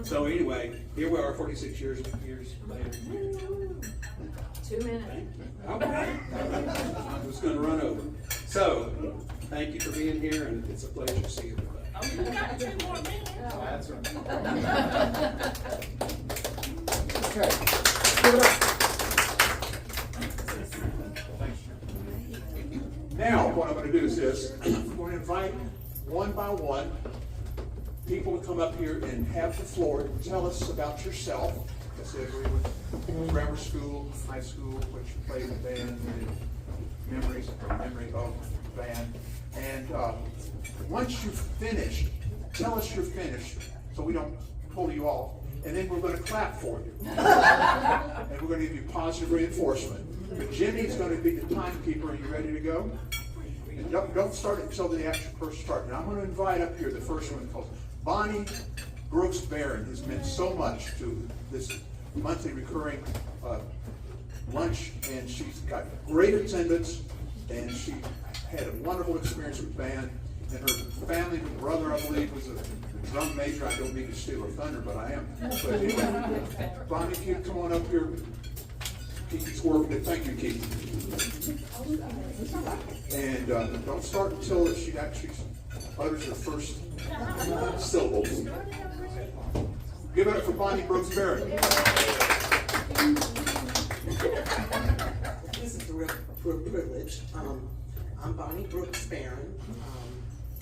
So anyway, here we are 46 years later. 2 minutes. Okay. I was going to run over. So, thank you for being here, and it's a pleasure to see you. Oh, you got 2 more minutes. That's right. Okay. Give it up. Now, what I'm going to do is this. I'm going to invite one by one people to come up here and have the floor and tell us about yourself. Like I said, we went grammar school, high school, what you played in the band, and memory of the band. And once you've finished, tell us you're finished so we don't pull you off. And then we're going to clap for you. And we're going to give you positive reinforcement. But Jimmy's going to be the timekeeper. Are you ready to go? And don't start until the actual person starts. Now I'm going to invite up here the first one called Bonnie Brooks Barron. Has meant so much to this monthly recurring lunch, and she's got great attendance, and she had a wonderful experience with band. And her family, her brother, I believe, was a drum major. I don't mean to steal her thunder, but I am. But anyway, Bonnie, can you come on up here? Keith's working it. Thank you, Keith. And don't start until she actually utters her first syllables. Give it up for Bonnie Brooks Barron. This is a real privilege. I'm Bonnie Brooks Barron.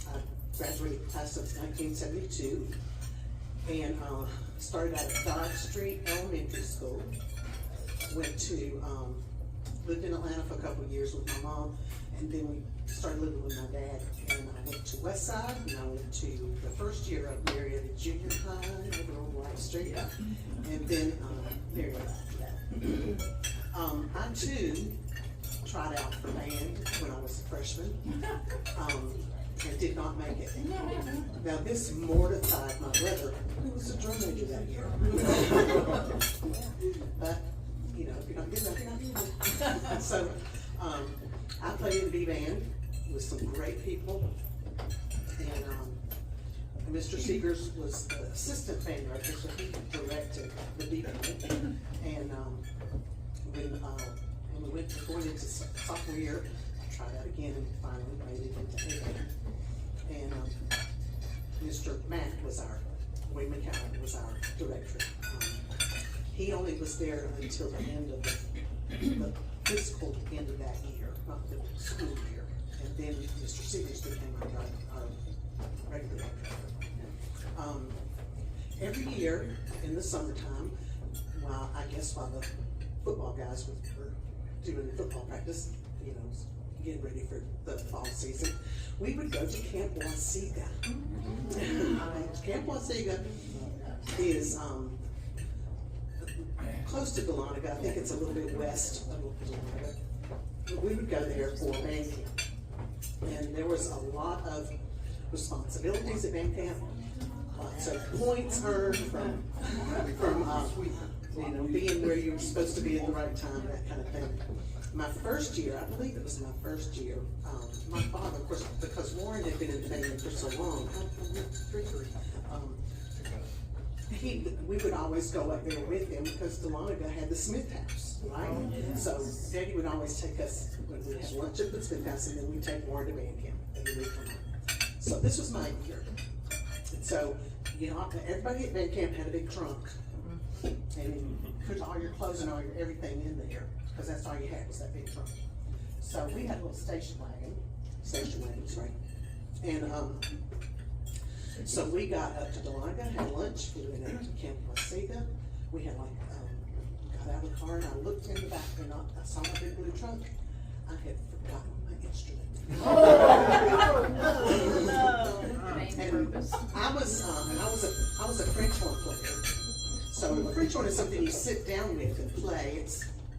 I graduated class of 1972 and started out at Dodge Street Elementary School. Went to, lived in Atlanta for a couple of years with my mom, and then we started living with my dad. And I went to West Side, and I went to the first year of Marietta Junior High over on White Street, and then Marietta after that. I too tried out for band when I was a freshman, and did not make it. Now this mortified my brother, who was a drum major that year. But you know, if you're not good enough, you're not good. So I played in the B band with some great people, and Mr. Seegers was the assistant band director, so he directed the B band. And when we went going into sophomore year, I tried out again and finally made it into A band. And Mr. Matt was Wayne McCallum was our director. He only was there until the end of the fiscal end of that year, not the school year. And then Mr. Seegers became our regular director. Every year in the summertime, while the football guys were doing football practice, you know, getting ready for the fall season, we would go to Camp Wasiga. Camp Wasiga is close to Dahlonega. I think it's a little bit west of Dahlonega. We would go there for band camp, and there was a lot of responsibilities at band camp. Lots of points earned from you know, being where you were supposed to be at the right time, that kind of thing. My first year, I believe it was my first year, my father, of course, because Warren had been in the band for so long, we would always go up there with him because Delonica had the Smith House, right? So Daddy would always take us, when we had lunch at the Smith House, and then we'd take Warren to band camp, and then we'd come home. So this was my year. And so, you know, everybody at band camp had a big trunk, and you put all your clothes and all your everything in there, because that's all you had was that big trunk. So we had a little station wagons, right? And so we got up to Delonica, had lunch, we went up to Camp Piastra. We had got out of the car and I looked in the back and I saw my big blue trunk. I had forgotten my instrument. And I was a French horn player. So a French horn is something you sit down with and play.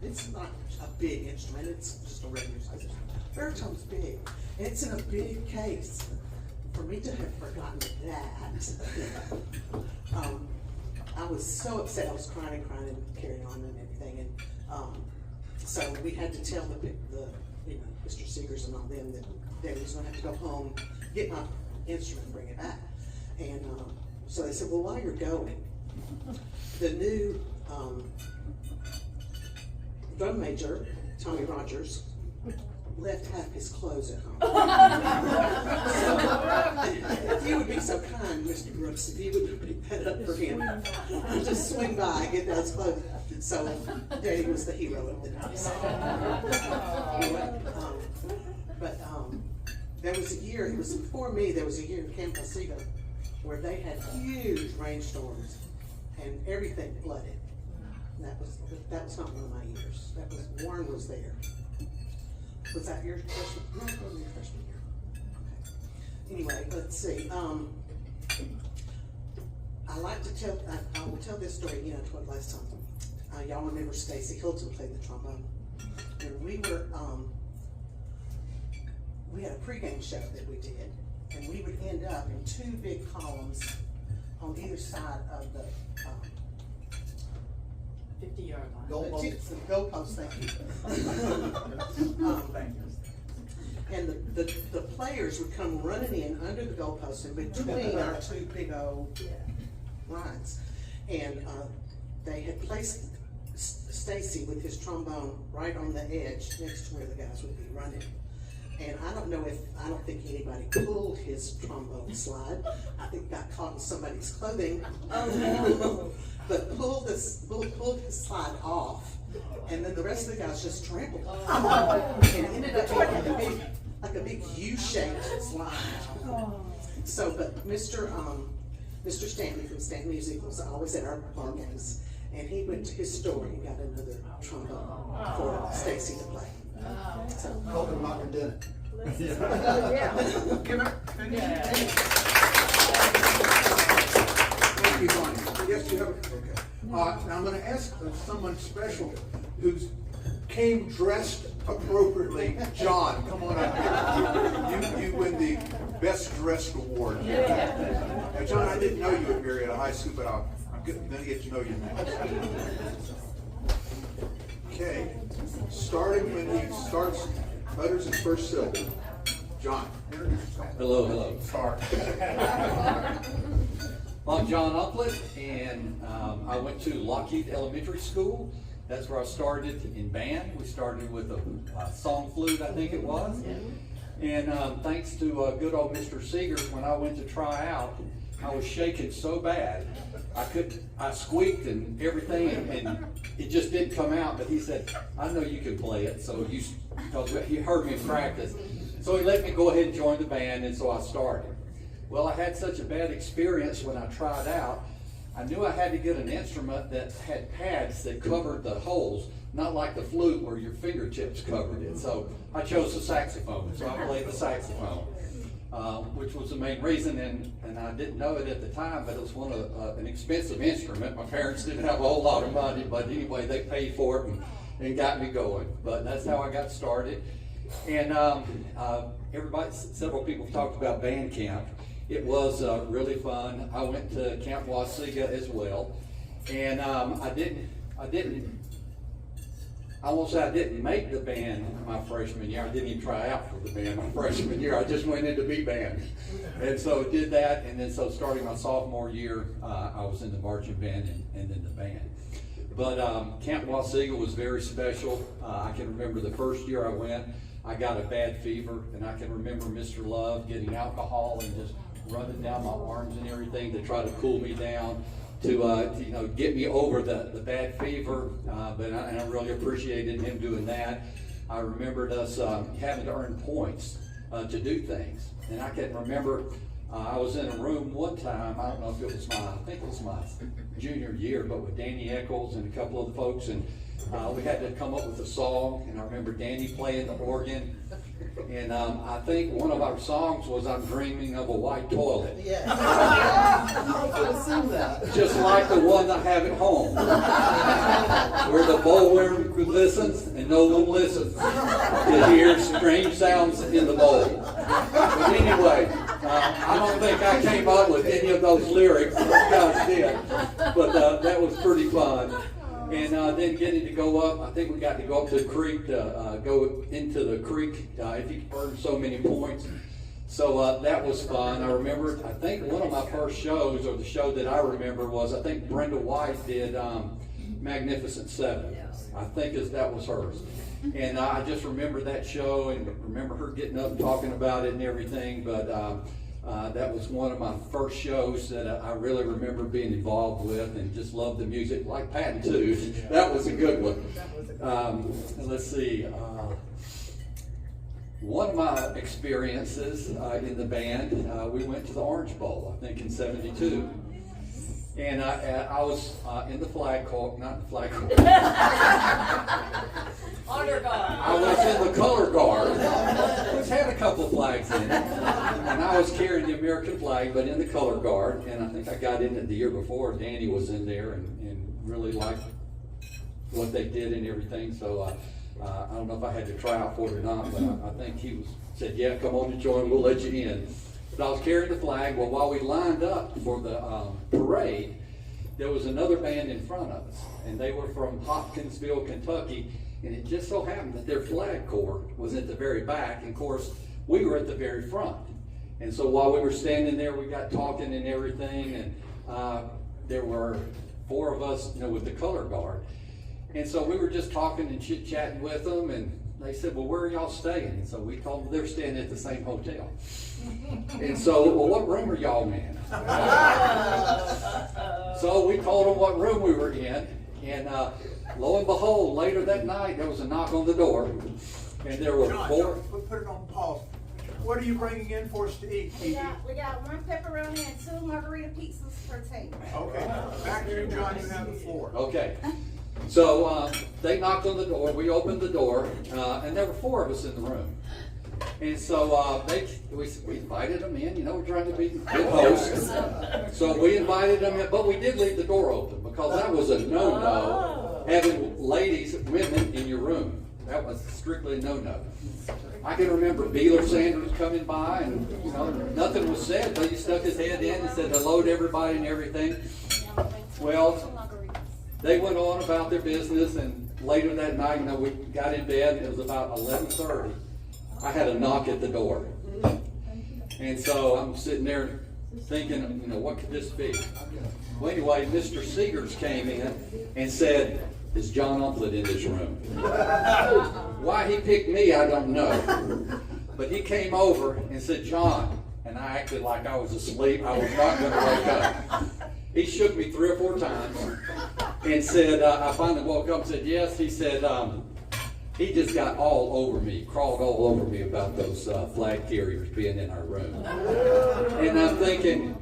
It's not a big instrument, it's just a regular size instrument. Baritone's big, and it's in a big case. For me to have forgotten that, I was so upset. I was crying and carrying on and everything, and so we had to tell the Mr. Seegers and all them that Daddy was going to have to go home, get my instrument, and bring it back. And so they said, well, while you're going, the new drum major, Tommy Rogers, left half his clothes at home. So, if you would be so kind, Mr. Brooks, if you would pick that up for him, just swing by and get those clothes. So Daddy was the hero of the night. There was a year, it was before me, there was a year in Camp Piastra where they had huge rainstorms and everything flooded. That was not one of my years. That was, Warren was there. Was that your freshman? No, it wasn't your freshman year. Okay. Anyway, let's see. I like to tell, I will tell this story again. I told it last time. Y'all remember Stacy Hilton played the trombone. And we had a pregame show that we did, and we would end up in two big columns on either side of the 50-yard line. Goalpost, thank you. And the players would come running in under the goalpost and between our two big old lines. And they had placed Stacy with his trombone right on the edge next to where the guys would be running. And I don't think anybody pulled his trombone slide. I think it got caught in somebody's clothing. Oh no. But pulled his slide off, and then the rest of the guys just trampled. And it ended up being like a big U-shaped slide. So, but Mr. Stanley from Stanton Music was always at our ball games, and he went to his store and got another trombone for Stacy to play. So, Hope I'm not gonna do it. Thank you, Bonnie. Yes, you have it. Okay. Now I'm going to ask someone special who's came dressed appropriately. John, come on up here. You win the Best Dressed Award. Now, John, I didn't know you at Marietta High School, but I'm going to get to know you now. Okay. Starting when he utters his first syllable. John. Hello. Start. I'm John Uplet, and I went to Lockheed Elementary School. That's where I started in band. We started with a song flute, I think it was. And thanks to good old Mr. Seegers, when I went to try out, I was shaking so bad. I squeaked and everything, and it just didn't come out. But he said, I know you can play it, because he heard me practice. So he let me go ahead and join the band, and so I started. Well, I had such a bad experience when I tried out. I knew I had to get an instrument that had pads that covered the holes, not like the flute where your fingertips covered it. So I chose the saxophone, so I played the saxophone, which was the main reason, and I didn't know it at the time, but it was an expensive instrument. My parents didn't have a whole lot of money, but anyway, they paid for it and got me going. But that's how I got started. And several people talked about band camp. It was really fun. I went to Camp Piastra as well, and I I won't say I didn't make the band my freshman year. I didn't even try out for the band my freshman year. I just went into big band. And so did that, and then so starting my sophomore year, I was in the marching band and then the band. But Camp Wausegal was very special. I can remember the first year I went, I got a bad fever, and I can remember Mr. Love getting alcohol and just running down my arms and everything to try to cool me down, to you know, get me over the bad fever. But I really appreciated him doing that. I remembered us having to earn points to do things, and I can remember I was in a room one time. I don't know if it was I think it was my junior year, but with Danny Eccles and a couple of the folks, and we had to come up with a song. And I remember Danny playing the organ, and I think one of our songs was "I'm Dreaming of a White Toilet." Yeah. Just like the one I have at home, where the bowl listens and no one listens to hear strange sounds in the bowl. But anyway, I don't think I came up with any of those lyrics. Those guys did, but that was pretty fun. And then getting to go up, I think we got to go up to the creek, go into the creek if you earn so many points. So that was fun. I remember, I think one of my first shows, or the show that I remember was, I think Brenda White did Magnificent Seven. I think that was hers. And I just remember that show and remember her getting up and talking about it and everything. But that was one of my first shows that I really remember being involved with, and just loved the music, like Patton too. That was a good one. And let's see. One of my experiences in the band, we went to the Orange Bowl, I think in '72. And I was in the flag corps, not the flag corps. Honor guard. I was in the color guard, which had a couple of flags in it. And I was carrying the American flag, but in the color guard. And I think I got in it the year before. Danny was in there and really liked what they did and everything. So I don't know if I had to try out for it or not, but I think he said, yeah, come on and join, we'll let you in. But I was carrying the flag. Well, while we lined up for the parade, there was another band in front of us, and they were from Hopkinsville, Kentucky, and it just so happened that their flag corps was at the very back, and of course, we were at the very front. And so while we were standing there, we got talking and everything, and there were 4 of us, you know, with the color guard. And so we were just talking and chit-chatting with them, and they said, well, where are y'all staying? And so we told them they're staying at the same hotel. And so, well, what room are y'all in? So we told them what room we were in, and lo and behold, later that night, there was a knock on the door, and there were John, 4. put it on pause. What are you bringing in for us to eat? We got 1 pepperoni and 2 margarita pizzas per table. Okay, back to you, John, you have the floor. Okay. So they knocked on the door, we opened the door, and there were 4 of us in the room. And so we invited them in, you know, we're trying to be good hosts. So we invited them in, but we did leave the door open because that was a no-no, having women in your room. That was strictly a no-no. I can remember Beeler Sanders coming by, and you know, nothing was said, but he stuck his head in and said hello to everybody and everything. Well, they went on about their business, and later that night, you know, we got in bed, and it was about 11:30. I had a knock at the door. And so I'm sitting there thinking, you know, what could this be? Well, anyway, Mr. Seegers came in and said, is John Umflett in this room? Why he picked me, I don't know. But he came over and said, John, and I acted like I was asleep. I was not going to wake up. He shook me 3 or 4 times and said, I finally woke up and said, yes. He said, he just got all over me, crawled all over me about those flag carriers being in our room. And I'm thinking,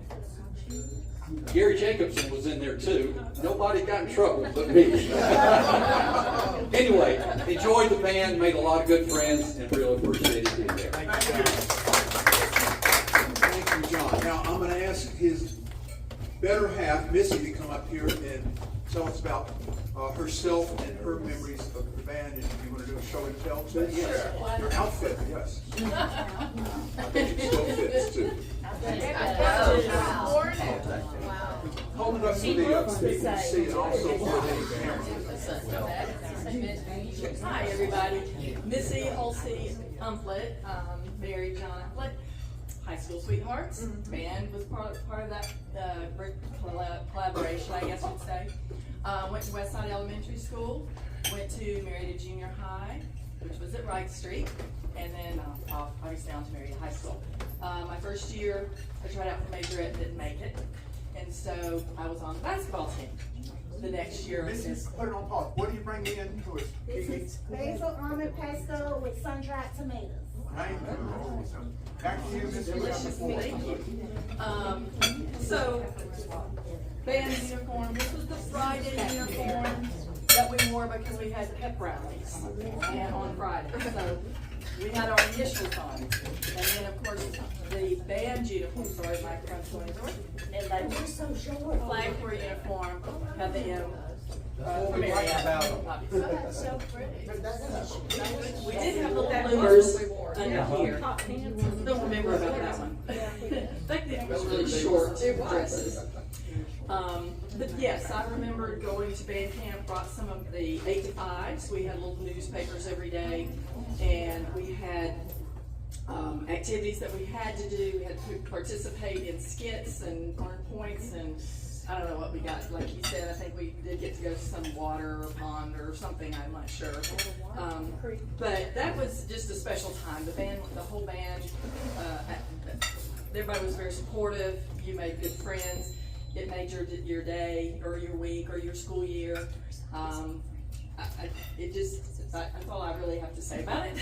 Gary Jacobson was in there too. Nobody got in trouble but me. Anyway, enjoyed the band, made a lot of good friends, and really appreciated being there. Thank you, John. Now, I'm going to ask his better half, Missy, to come up here and tell us about herself and her memories of the band. And you want to do a show and tell too? Yes. Your outfit, yes. I think it still fits too. Hold it up for the people to see, and also for the camera. Hi, everybody. Missy Holsey Umflett, married John Umflett, high school sweethearts. Band was part of that collaboration, I guess you'd say. Went to Westside Elementary School, went to Marietta Junior High, which was at Wright Street, and then obviously on to Marietta High School. My first year, I tried out for Majorette, didn't make it, and so I was on the basketball team. The next year, Mrs., put it on pause. What do you bring in for us? This is basil almond pesto with sun-dried tomatoes. Thank you. Back to you, Mrs. delicious, thank you. So, band uniform, this was the Friday uniform that we wore because we had pep rallies and on Friday. So, we had our initials on. And then, of course, the band uniform, sorry, my friend's going to And like, you're so short. flag for uniform, had the M. What we like about them. obviously. That's so pretty. We did have little bloomers under here. Don't remember about that one. Back then it was really short dresses. But yes, I remember going to band camp, brought some of the 8 to 5s. We had little newspapers every day, and we had activities that we had to do. We had to participate in skits and earn points, and I don't know what we got. Like he said, I think we did get to go to some water or pond or something, I'm not sure. But that was just a special time. The band, the whole band, everybody was very supportive. You made good friends. It made your day or your week or your school year. That's all I really have to say about it.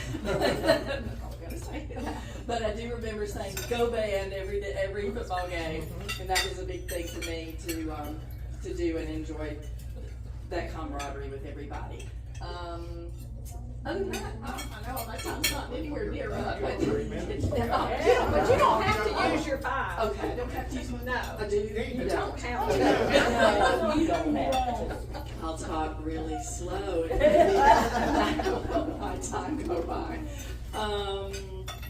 But I do remember saying "Go Band" every football game, and that was a big thing for me to do and enjoy that camaraderie with everybody. Other than that, I know my time's not anywhere near up. But you don't have to use your 5. Okay, I don't have to use my. No. I do. You don't have to. No, you don't have to. I'll talk really slow and maybe I don't let my time go by.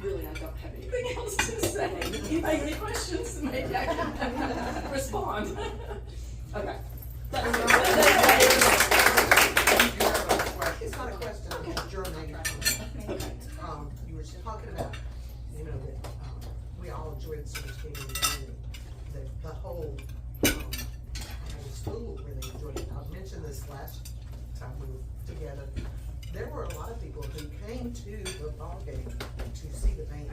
Really, I don't have anything else to say. If you have any questions, maybe I can respond. Okay. It's not a question, it's your name. Okay. You were talking about, that, we all enjoyed so much being in the whole school really enjoyed it. I mentioned this last time we were together. There were a lot of people who came to the ball game to see the band.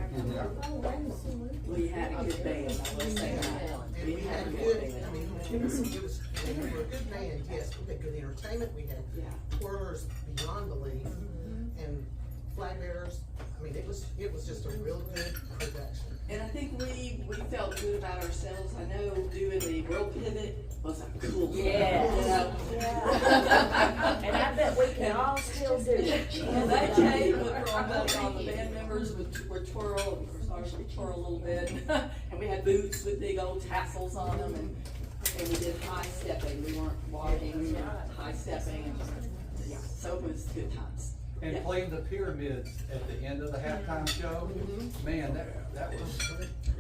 We had a good band, I will say that. And we had good, we were a good band, yes, we had good entertainment, we had twirlers beyond belief, and flag bearers. It was just a real good production. And I think we felt good about ourselves. I know doing the world pivot was a cool thing. Yeah. And I bet we can all still do it. And that came with all the band members would twirl, and of course we twirl a little bit. And we had boots with big old tassels on them, and we did high stepping. We weren't walking, we were high stepping. And, so it was good times. And playing the pyramids at the end of the halftime show, man, that was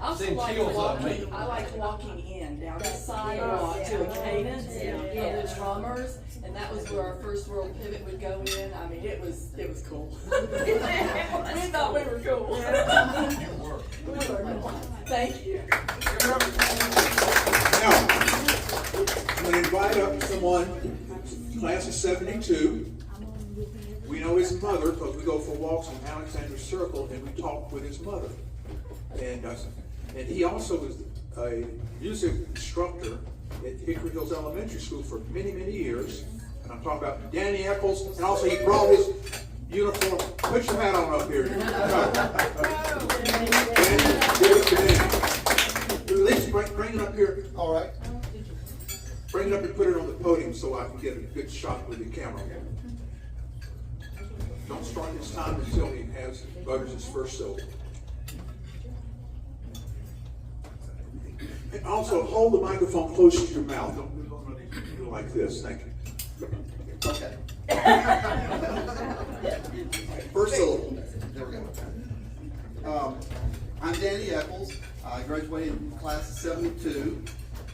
I also send like chills on me. walking. I like walking in down the sidewalk to a cadence of the drummers, and that was where our first world pivot would go in. It was cool. We thought we were cool. Thank you. Now, I'm going to invite up someone, class of 72. We know his mother because we go for walks in Alexander Circle and we talk with his mother. And he also was a music instructor at Hickory Hills Elementary School for many, many years. And I'm talking about Danny Eccles, and also he brought his uniform. Put your hat on up here. At least bring it up here. All right. Bring it up and put it on the podium so I can get a good shot with the camera. Don't start his time until he utters his first syllable. And also hold the microphone close to your mouth. Don't do it like this. Thank you. Okay. First syllable. There we go. I'm Danny Eccles. I graduated in class of 72.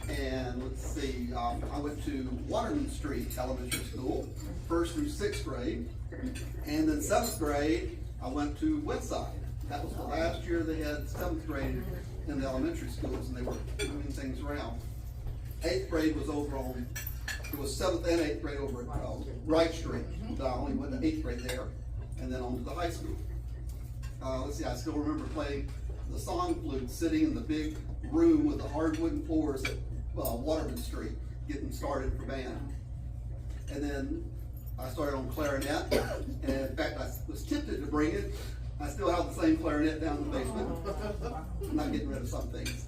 And let's see, I went to Waterman Street Elementary School. First 1st through 6th grade. And then 7th grade, I went to Westside. That was the last year they had 7th grade in the elementary schools, and they were moving things around. 8th grade was over on, it was 7th and 8th grade over at Wright Street. So I only went to 8th grade there, and then on to the high school. Let's see, I still remember playing the song flute, sitting in the big room with the hard wooden floors at Waterman Street, getting started for band. And then I started on clarinet, and in fact, I was tempted to bring it. I still have the same clarinet down in the basement. I'm not getting rid of some things.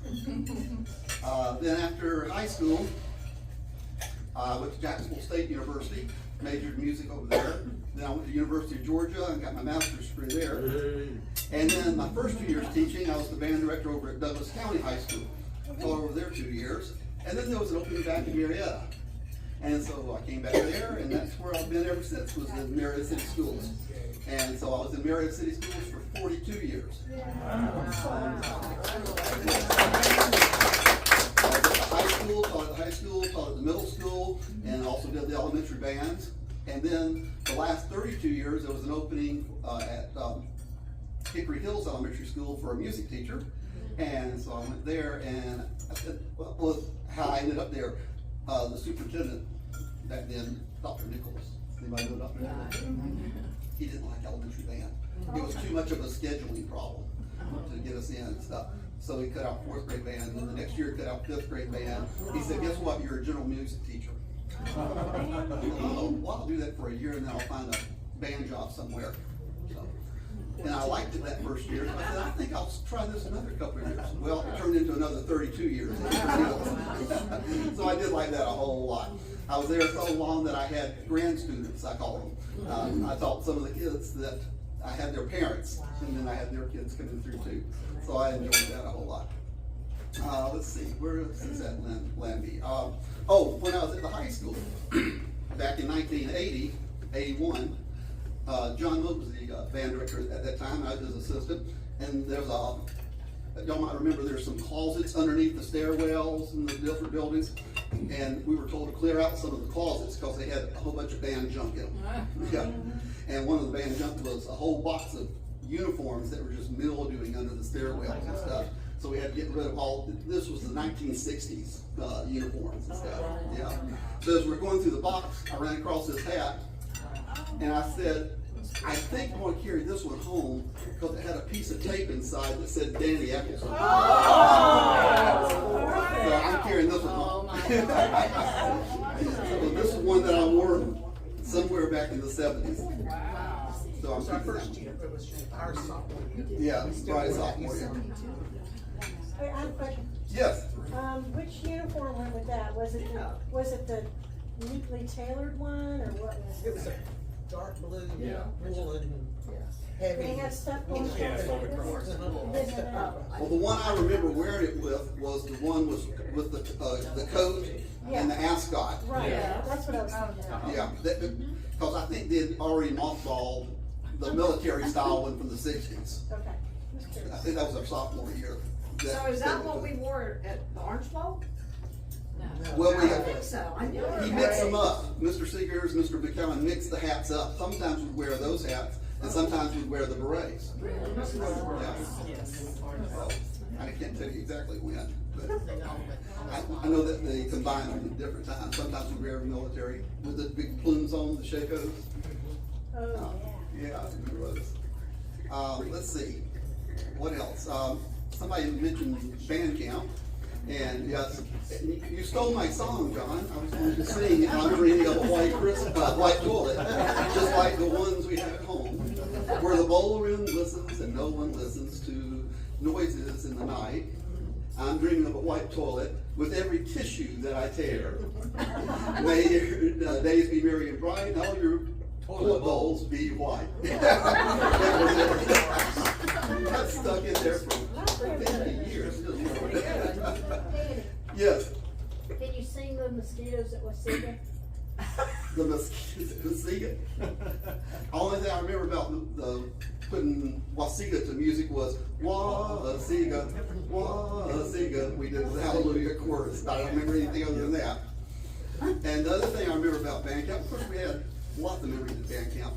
Then after high school, I went to Jacksonville State University, majored in music over there. Then I went to University of Georgia and got my master's degree there. And then my first 2 years teaching, I was the band director over at Douglas County High School. Taught over there 2 years. And then there was an opening back in Marietta. And so I came back there, and that's where I've been ever since, was in Marietta City Schools. And so I was in Marietta City Schools for 42 years. Taught at the high school, taught at the middle school, and also did the elementary bands. And then the last 32 years, there was an opening at Hickory Hills Elementary School for a music teacher. And so I went there, and I said, well, how I ended up there, the superintendent back then, Dr. Nicholas. Anybody know Dr. Nicholas? He didn't like elementary band. It was too much of a scheduling problem to get us in and stuff. So he cut out 4th grade band, and then the next year he cut out 5th grade band. He said, guess what, you're a general music teacher. Well, I'll do that for a year, and then I'll find a band job somewhere. So, and I liked it that first year, so I said, I think I'll try this another couple of years. Well, it turned into another 32 years. So I did like that a whole lot. I was there so long that I had grand students, I call them. I taught some of the kids that I had their parents, and then I had their kids coming through too. So I enjoyed that a whole lot. Let's see, where is that land me? When I was at the high school, back in 1980, 81, John Mook was the band director at that time. I was his assistant, and there's y'all might remember there's some closets underneath the stairwells in the different buildings, and we were told to clear out some of the closets because they had a whole bunch of band junk in them. Yeah. And one of the band junk was a whole box of uniforms that were just mildewing under the stairwells and stuff. So we had to get rid of all, this was the 1960s uniforms and stuff. Yeah. So as we're going through the box, I ran across this hat, and I said, I think I want to carry this one home because it had a piece of tape inside that said Danny Eccleston. So I'm carrying this one home. So this is one that I wore somewhere back in the 70s. So I'm keeping first year, it was our sophomore year. Yeah, right, sophomore year. Wait, I have a question. Yes. Which uniform went with that? Was it the neatly tailored one, or what was It was a dark blue, Yeah. woolen, They heavy. had stuff on it. Yeah, so Well, the one I remember wearing it with was the one with the coat and the ascot. Right, that's what I was thinking. Yeah, because I think they had already mothballed the military style one from the 60s. Okay. Just I curious. think that was our sophomore year. So is that what we wore at the Orange Bowl? Well, I don't think so. I knew it. he mixed them up. Mr. Seegers, Mr. McCowan mixed the hats up. Sometimes we'd wear those hats, and sometimes we'd wear the berets. Yeah. So, I can't tell you exactly when, but I know that they combine them at different times. Sometimes we wear military with the big plumes on, the shakos. Oh, yeah. Yeah, I remember those. Let's see, what else? Somebody mentioned band camp, and yes, you stole my song, John. I was going to sing, and I'm dreaming of a white toilet, just like the ones we have at home, where the ballroom listens and no one listens to noises in the night. I'm dreaming of a white toilet with every tissue that I tear. May your days be merry and bright, and all your toilet bowls be white. That's stuck in there for 50 years. Yes. Can you sing the mosquitoes at Wasiga? The Wasiga. Only thing I remember about the putting Wasiga to music was Wasiga, Wasiga. We did the Hallelujah chorus. I don't remember anything other than that. And the other thing I remember about band camp, of course, we had lots of band camp.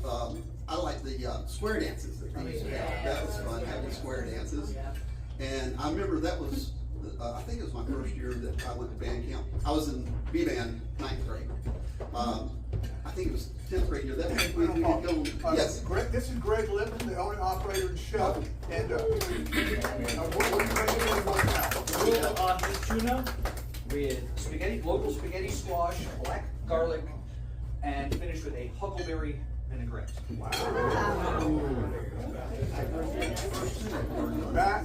I like the square dances that they used to have. That was fun, having square dances. And I remember that was, I think it was my first year that I went to band camp. I was in B-band 9th grade. I think it was 10th grade year. That we could go. Yes. This is Greg Lippman, the owner, operator, and chef. And what are you bringing in for now? We'll do tuna with spaghetti, local spaghetti squash, black garlic, and finish with a huckleberry vinaigrette. Back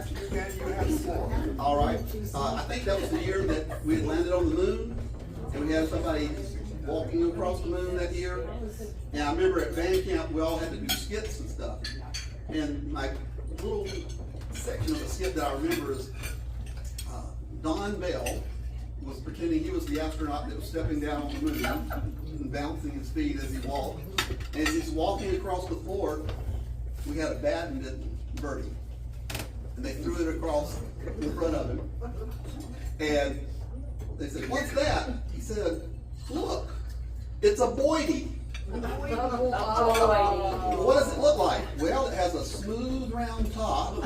to you, Dan. You have the floor. All right. I think that was the year that we had landed on the moon, and we had somebody walking across the moon that year. And I remember at band camp, we all had to do skits and stuff. And my little section of the skit that I remember is Don Bell was pretending he was the astronaut that was stepping down on the moon and bouncing his feet as he walked. And as he's walking across the floor, we had a badminton birdie. And they threw it across in front of him. And they said, "What's that?" He said, "Look, it's a Boydie." What does it look like? Well, it has a smooth, round top.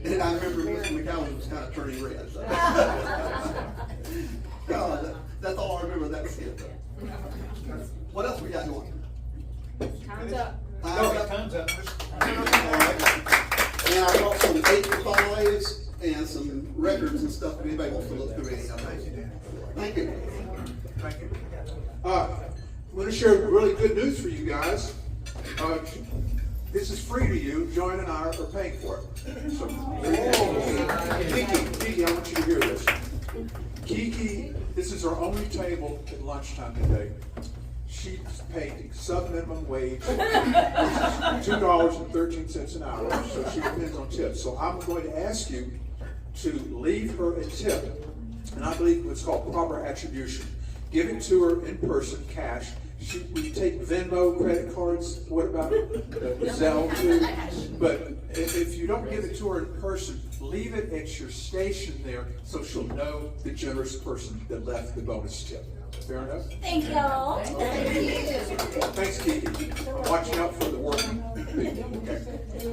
And I remember Mr. McCallum was kind of turning red. So. That's all I remember that skit. What else we got going? Time's up. Time's up. All right. And I brought some 8-5s and some records and stuff if anybody wants to look through any of them. Thank you. Thank you. I'm going to share really good news for you guys. This is free to you. Joanne and I are paying for it. So, Kiki, I want you to hear this. Kiki, this is our only table at lunchtime today. She's paid sub-minimum wage, which is $2.13 an hour, so she depends on tips. So I'm going to ask you to leave her a tip, and I believe what's called proper attribution. Give it to her in person, cash. We take Venmo, credit cards, what about Zelle too? But if you don't give it to her in person, leave it at your station there so she'll know the generous person that left the bonus tip. Fair enough? Thank y'all. Thanks, Kiki. I'm watching out for the working people. Okay.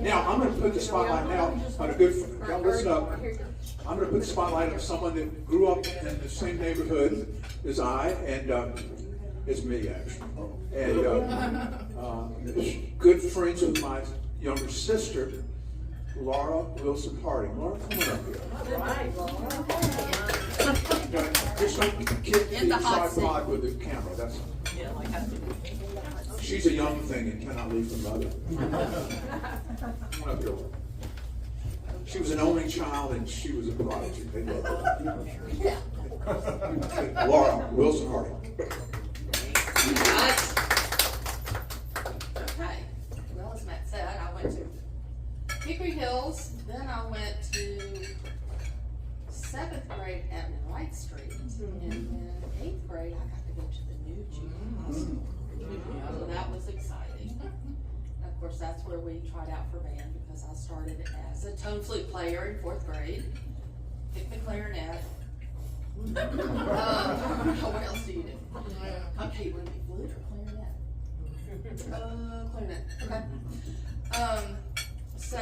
Now, I'm going to put the spotlight now on a good friend. Now, listen up. I'm going to put the spotlight on someone that grew up in the same neighborhood as I, and it's me, actually. And good friends with my younger sister, Laura Wilson Harding. Laura, come on up here. Just don't kick the tripod with the camera. That's. She's a young thing and cannot leave her mother. Come on up here. She was an only child and she was a prodigy. They loved her. Laura Wilson Harding. Okay, well, as Matt said, I went to Hickory Hills, then I went to 7th grade at White Street, and then 8th grade, I got to go to the new junior high school. So that was exciting. And of course, that's where we tried out for band, because I started as a tone flute player in 4th grade, picked the clarinet. What else do you do? Okay, would it be flute or clarinet? Clarinet, okay. So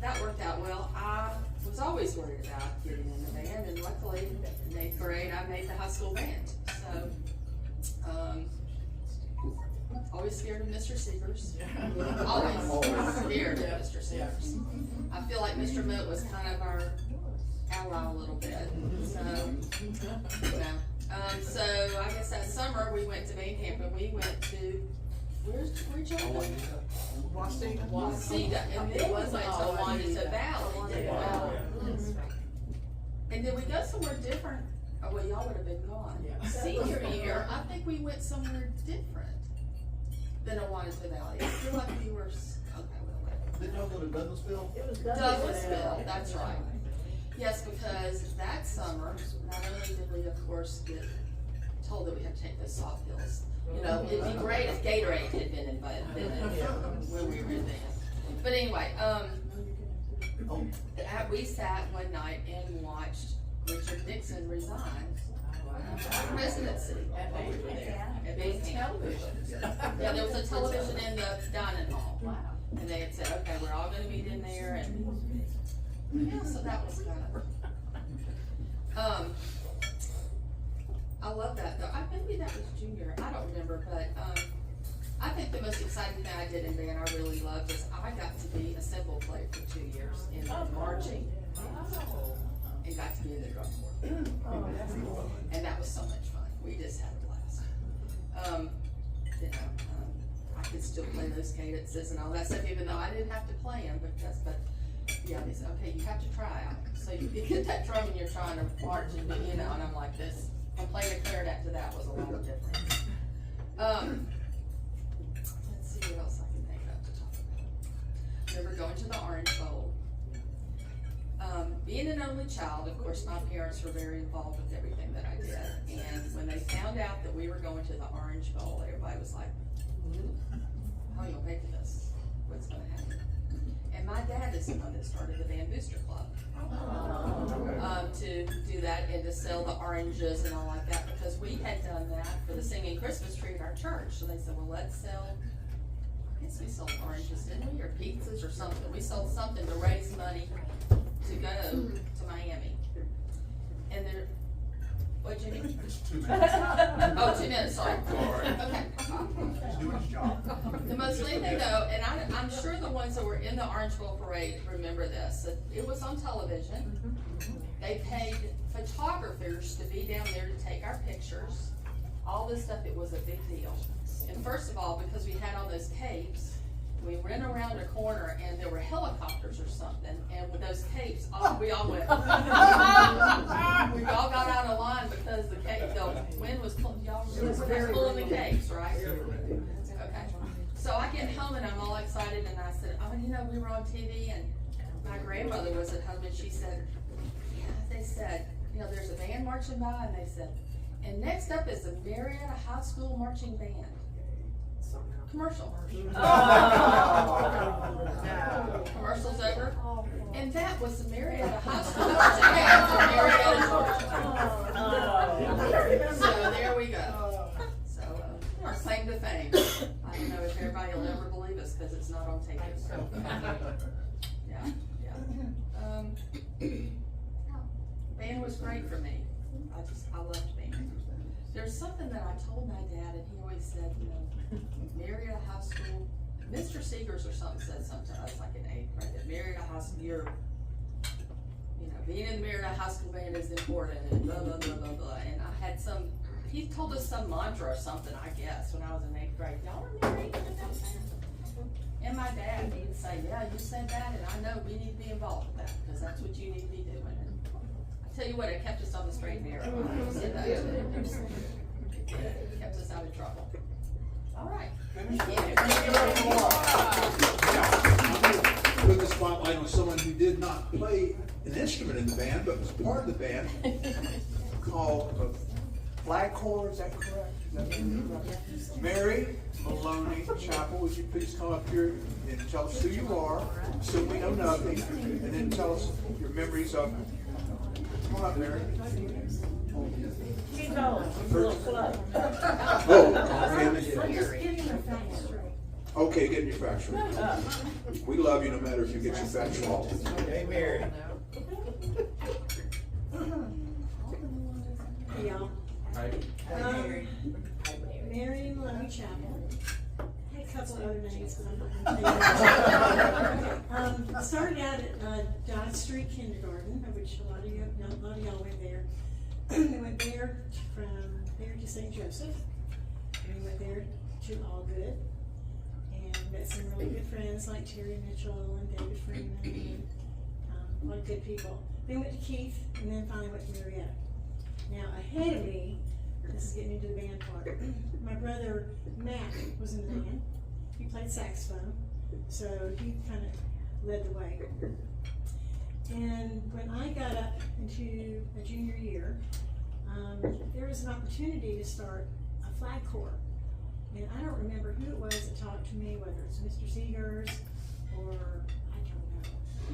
that worked out well. I was always worried about getting in the band, and luckily in 8th grade I made the high school band. So, always scared of Mr. Seegers. Always scared of Mr. Seegers. I feel like Mr. Moat was kind of our ally a little bit. So, you know. So I guess that summer we went to band camp, and we went to where'd y'all go? Waukegan. And then we went to Juanita Valley. And then we go somewhere different. Oh, well, y'all would have been gone. Senior year, I think we went somewhere different than Juanita Valley. I feel like we were, Didn't y'all go to Douglasville? It was Douglasville, that's right. Yes, because that summer, not only did we, of course, get told that we had to take those soft pills. You know, it'd be great if Gatorade had been invited when we were in band. But anyway, we sat one night and watched Richard Nixon resign from presidency at Band Television. Yeah, there was a television in the dining hall. Wow. And they had said, okay, we're all gonna meet in there, and, yeah, so that was kind of, I love that though. Maybe that was junior, I don't remember, but, I think the most exciting thing I did in band I really loved is I got to be a cymbal player for 2 years in marching. And got to be in the drum corps. And that was so much fun. We just had a blast. I could still play those cadences and all that stuff, even though I didn't have to play them, but yeah, they said, okay, you have to try out. So you get that drum and you're trying to march and and I'm like this. From playing a clarinet to that was a lot of difference. Let's see what else I can think of to talk about. Remember going to the Orange Bowl. Being an only child, of course, my parents were very involved with everything that I did. And when they found out that we were going to the Orange Bowl, everybody was like, how are you gonna pay for this? What's gonna happen? And my dad is the one that started the Band Booster Club. To do that and to sell the oranges and all like that, because we had done that for the singing Christmas tree at our church. So they said, well, let's sell, I guess we sold oranges, didn't we? Or pizzas or something. We sold something to raise money to go to Miami. And there, what, Jimmy? Just 2 minutes. Oh, 2 minutes, sorry. Okay. He's doing his job. The most neat thing though, and I'm sure the ones that were in the Orange Bowl parade remember this. It was on television. They paid photographers to be down there to take our pictures. All this stuff, it was a big deal. And first of all, because we had all those capes, we ran around a corner and there were helicopters or something, and with those capes, we all went. We all got out of line because the wind was pulling, y'all remember pulling the capes, right? Okay. So I get home and I'm all excited and I said, oh, we were on TV, and my grandmother was at home and she said, yeah, they said, there's a band marching by, and they said, and next up is the Marietta High School Marching Band. Commercial. Commercial's over. And that was the Marietta High School Marching Band from Marietta, Georgia. So there we go. So our claim to fame. I don't know if everybody will ever believe us because it's not on tape. So. Yeah. Band was great for me. I loved band. There's something that I told my dad, and he always said, Marietta High School, Mr. Seegers or something said something to us like in 8th grade, that Marietta High School, being in the Marietta High School band is important, and blah, blah, blah, blah, blah. And I had he told us some mantra or something, I guess, when I was in 8th grade. Y'all remember anything about that? And my dad, he'd say, yeah, you said that, and I know we need to be involved with that, because that's what you need to be doing. And I tell you what, it kept us on the straight and narrow. It kept us out of trouble. All right. Put the spotlight on someone who did not play an instrument in the band, but was part of the band, called Flag Corps, is that correct? Mary Maloney Chapel, would you please come up here and tell us who you are, so we know nothing, and then tell us your memories of. Come on up, Mary. Keep going, it's a little slow. Okay, getting your facts right. We love you no matter if you get your facts wrong. Hey, Mary. Hey, y'all. Hi. Mary Maloney Chapel. I had a couple other names, but I'm not going to say that. Started out at Dodge Street Kindergarten, of which a lot of y'all went there. We went there from there to St. Joseph, and we went there to Allgood, and met some really good friends like Terry Mitchell and David Freeman, and a lot of good people. Then went to Keith, and then finally went to Marietta. Now ahead of me, this is getting into the band part, my brother Matt was in the band. He played saxophone, so he kind of led the way. And when I got up into a junior year, there was an opportunity to start a flag corps. And I don't remember who it was that talked to me, whether it's Mr. Seegers or I don't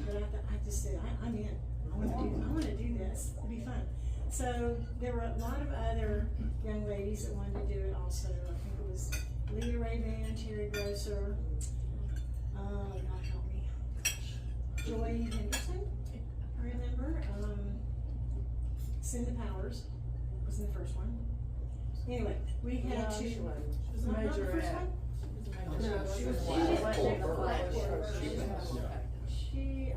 know. But I just said, I'm in. I want to do this. It'll be fun. So there were a lot of other young ladies that wanted to do it also. I think it was Leah Ray Flournoy band, Terry Grosser, God help me, Joy Henderson, I remember, Cindy Powers was in the first one. Anyway, we had to. She was Was not the first one? she was She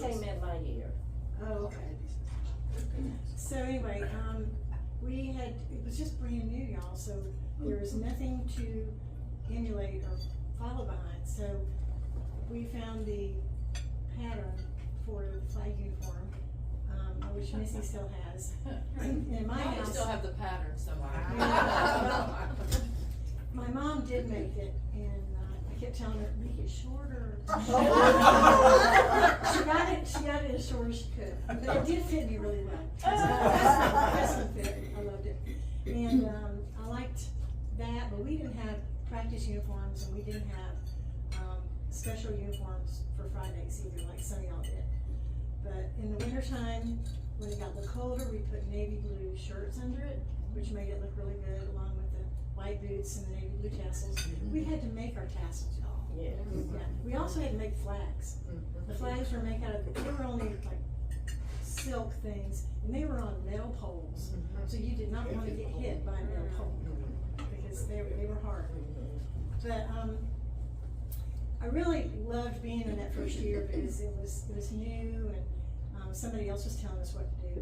came in my year. Oh, okay. So anyway, it was just brand new, y'all, so there was nothing to emulate or follow behind. So we found the pattern for the flag uniform, which Missy still has. In my I house. still have the pattern somewhere. Yeah, my mom did make it, and I kept telling her, make it shorter. She got it as short as she could, but it did fit me really well. That's fit. I loved it, and I liked that. But we didn't have practice uniforms, and we didn't have special uniforms for Fridays either, like some of y'all did. But in the wintertime, when it got a little colder, we put navy blue shirts under it, which made it look really good, along with the white boots and the navy blue tassels. We had to make our tassels, y'all. Yeah. Yeah. We also had to make flags. The flags were made out of, they were only like silk things, and they were on metal poles. So you did not want to get hit by a metal pole, because they were hard. But I really loved being in that first year, because it was new, and somebody else was telling us what to do,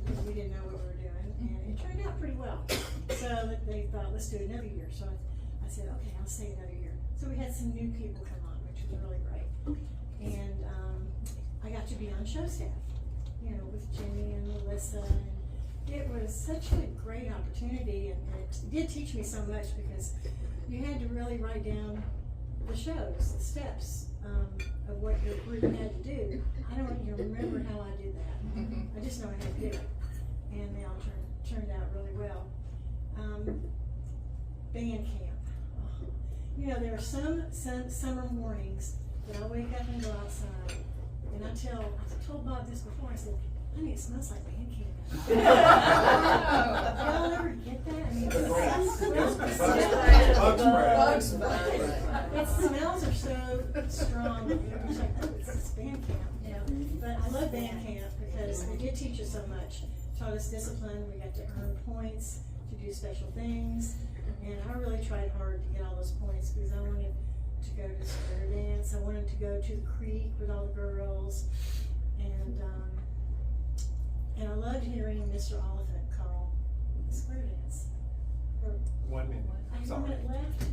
because we didn't know what we were doing, and it turned out pretty well. So they thought, let's do another year. So I said, okay, I'll stay another year. So we had some new people come on, which was really great, and I got to be on show staff, with Jimmy and Melissa, and it was such a great opportunity, and it did teach me so much, because you had to really write down the shows, the steps of what your group had to do. I don't even remember how I did that. I just know I had to do it, and they all turned out really well. Band camp. There are some summer mornings that I wake up and go outside, and I told Bob this before. I said, honey, it smells like band camp. Y'all ever get that? I mean, its smells are so strong. It's like, oh, it's band camp. But I love band camp because it did teach us so much. Taught us discipline. We got to earn points to do special things. And I really tried hard to get all those points, because I wanted to go to square dance. I wanted to go to the creek with all the girls. And I loved hearing Mr. Oliphant call the square dance. 1 minute. I have 1 Sorry. minute left.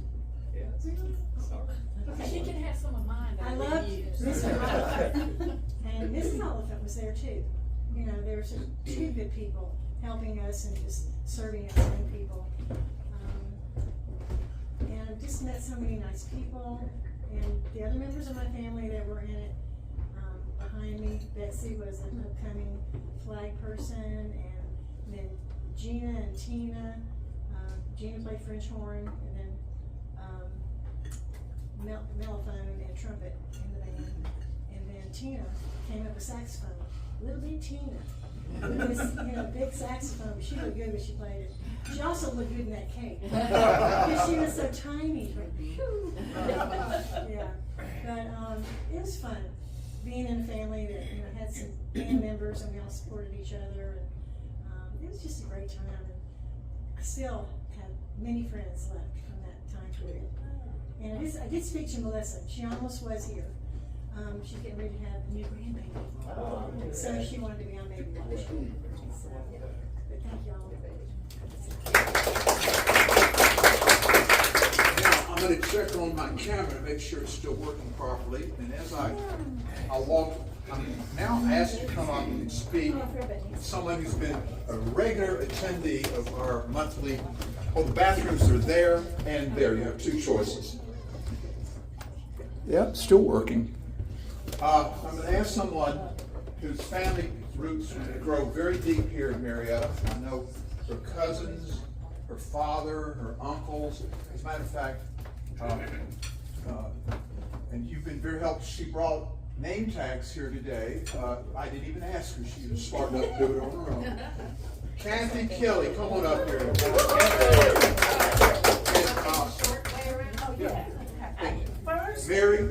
Yeah. Really? Sorry. Okay. She can have some of mine. I loved Mr. Oliphant. And Mrs. Oliphant was there too. There were two good people helping us and just serving us young people. And I just met so many nice people. And the other members of my family that were in it, behind me, Betsy was an upcoming flag person, and then Gina and Tina. Gina played French horn, and then mellophone and trumpet in the band. And then Tina came up with saxophone. Little bitty Tina. With this, big saxophone. She looked good when she played it. She also looked good in that cake. Because she was so tiny. Yeah. But it was fun being in a family that had some band members, and we all supported each other. And it was just a great time. And I still have many friends left from that time period. And I did speak to Melissa. She almost was here. She's getting ready to have a new grandbaby. So she wanted to be on Baby Watch. So, but thank y'all. Now, I'm gonna check on my camera to make sure it's still working properly, and as I walk, I'm now asked to come up and speak with someone who's been a regular attendee of our monthly, the bathrooms are there and there, you have two choices. Yep, still working. I'm gonna ask someone whose family roots grow very deep here in Marietta. I know her cousins, her father, her uncles. As a matter of fact, and you've been very helpful. She brought name tags here today. I didn't even ask her. She was smart enough to do it on her own. Kathy Kelly, come on up here. Mary,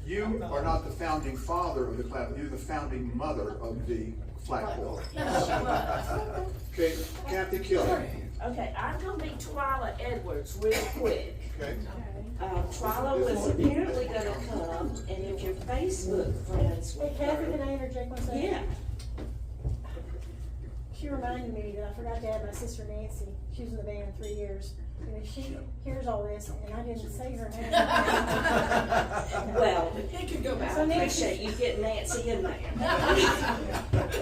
you are not the founding father of the clap, you're the founding mother of the flagpole. Okay, Kathy Kelly. Okay, I'm gonna be Twyla Edwards real quick. Okay. Twyla was apparently gonna come, and if you're Facebook friends with Kathy, can her. I interject one second? Yeah, She reminded me that I forgot to add my sister Nancy. She was in the band 3 years. And if she hears all this, and I didn't say her name. well, It could go I back. appreciate you getting Nancy in there.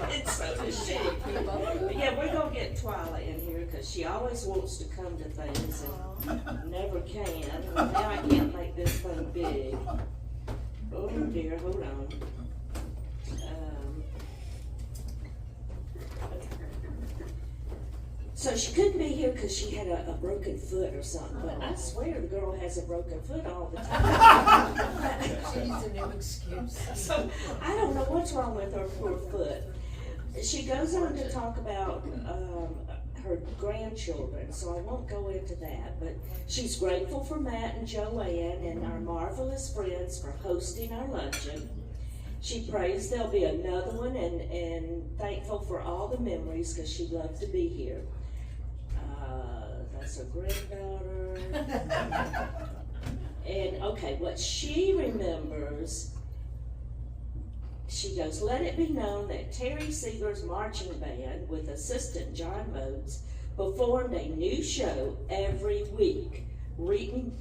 It's so a shame. But yeah, we're gonna get Twyla in here, cause she always wants to come to things and never can. And now I can't make this thing big. Oh dear, hold on. So she couldn't be here because she had a broken foot or something, but I swear the girl has a broken foot all the time. She needs a new excuse. So I don't know what's wrong with her poor foot. She goes on to talk about her grandchildren, so I won't go into that, but she's grateful for Matt and Joanne and our marvelous friends for hosting our luncheon. She prays there'll be another one and thankful for all the memories because she loved to be here. That's her granddaughter. And okay, what she remembers, she goes, let it be known that Terry Seeger's marching band with assistant John Modes performed a new show every week, written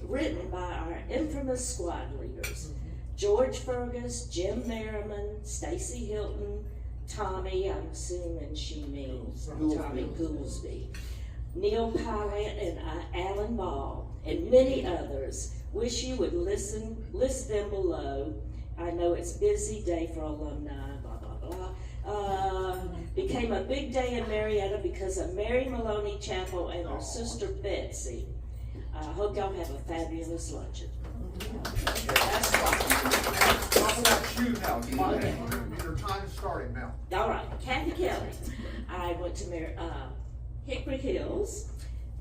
by our infamous squad leaders. George Fergus, Jim Merriman, Stacy Hilton, Tommy, I'm assuming she means Tommy Goolsby, Neil Pilot, and Alan Ball, and many others. Wish you would list them below. I know it's a busy day for alumni, blah, blah, blah. Became a big day in Marietta because of Mary Maloney Chapel and her sister Betsy. I hope y'all have a fabulous luncheon. That's Talk about you now, your time is starting now. all right, Kathy Kelly. I went to Hickory Hills.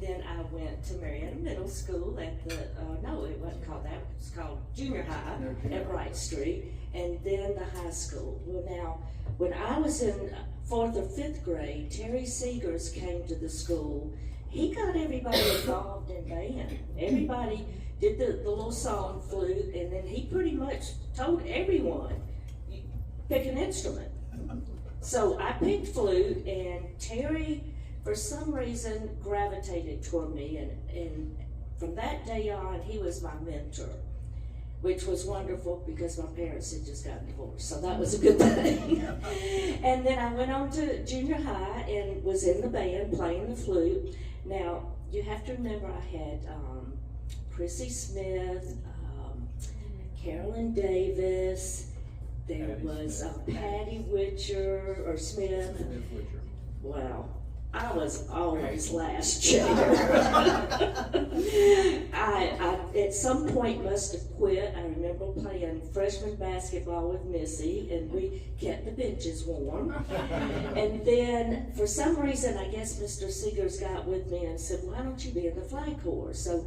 Then I went to Marietta Middle School at the, no, it wasn't called that. It was called Junior High at Wright Street. And then the high school. Well, now, when I was in 4th or 5th grade, Terry Seegers came to the school. He got everybody involved in band. Everybody did the little song flute, and then he pretty much told everyone, pick an instrument. So I picked flute, and Terry, for some reason, gravitated toward me, and from that day on, he was my mentor, which was wonderful because my parents had just gotten divorced, so that was a good thing. And then I went on to junior high and was in the band playing the flute. Now, you have to remember I had Chrissy Smith, Carolyn Davis, there was Patty Witcher, or Smith. Wow. I was always last chair. I at some point must have quit. I remember playing freshman basketball with Missy, and we kept the benches warm. And then, for some reason, I guess Mr. Seegers got with me and said, why don't you be in the flag corps? So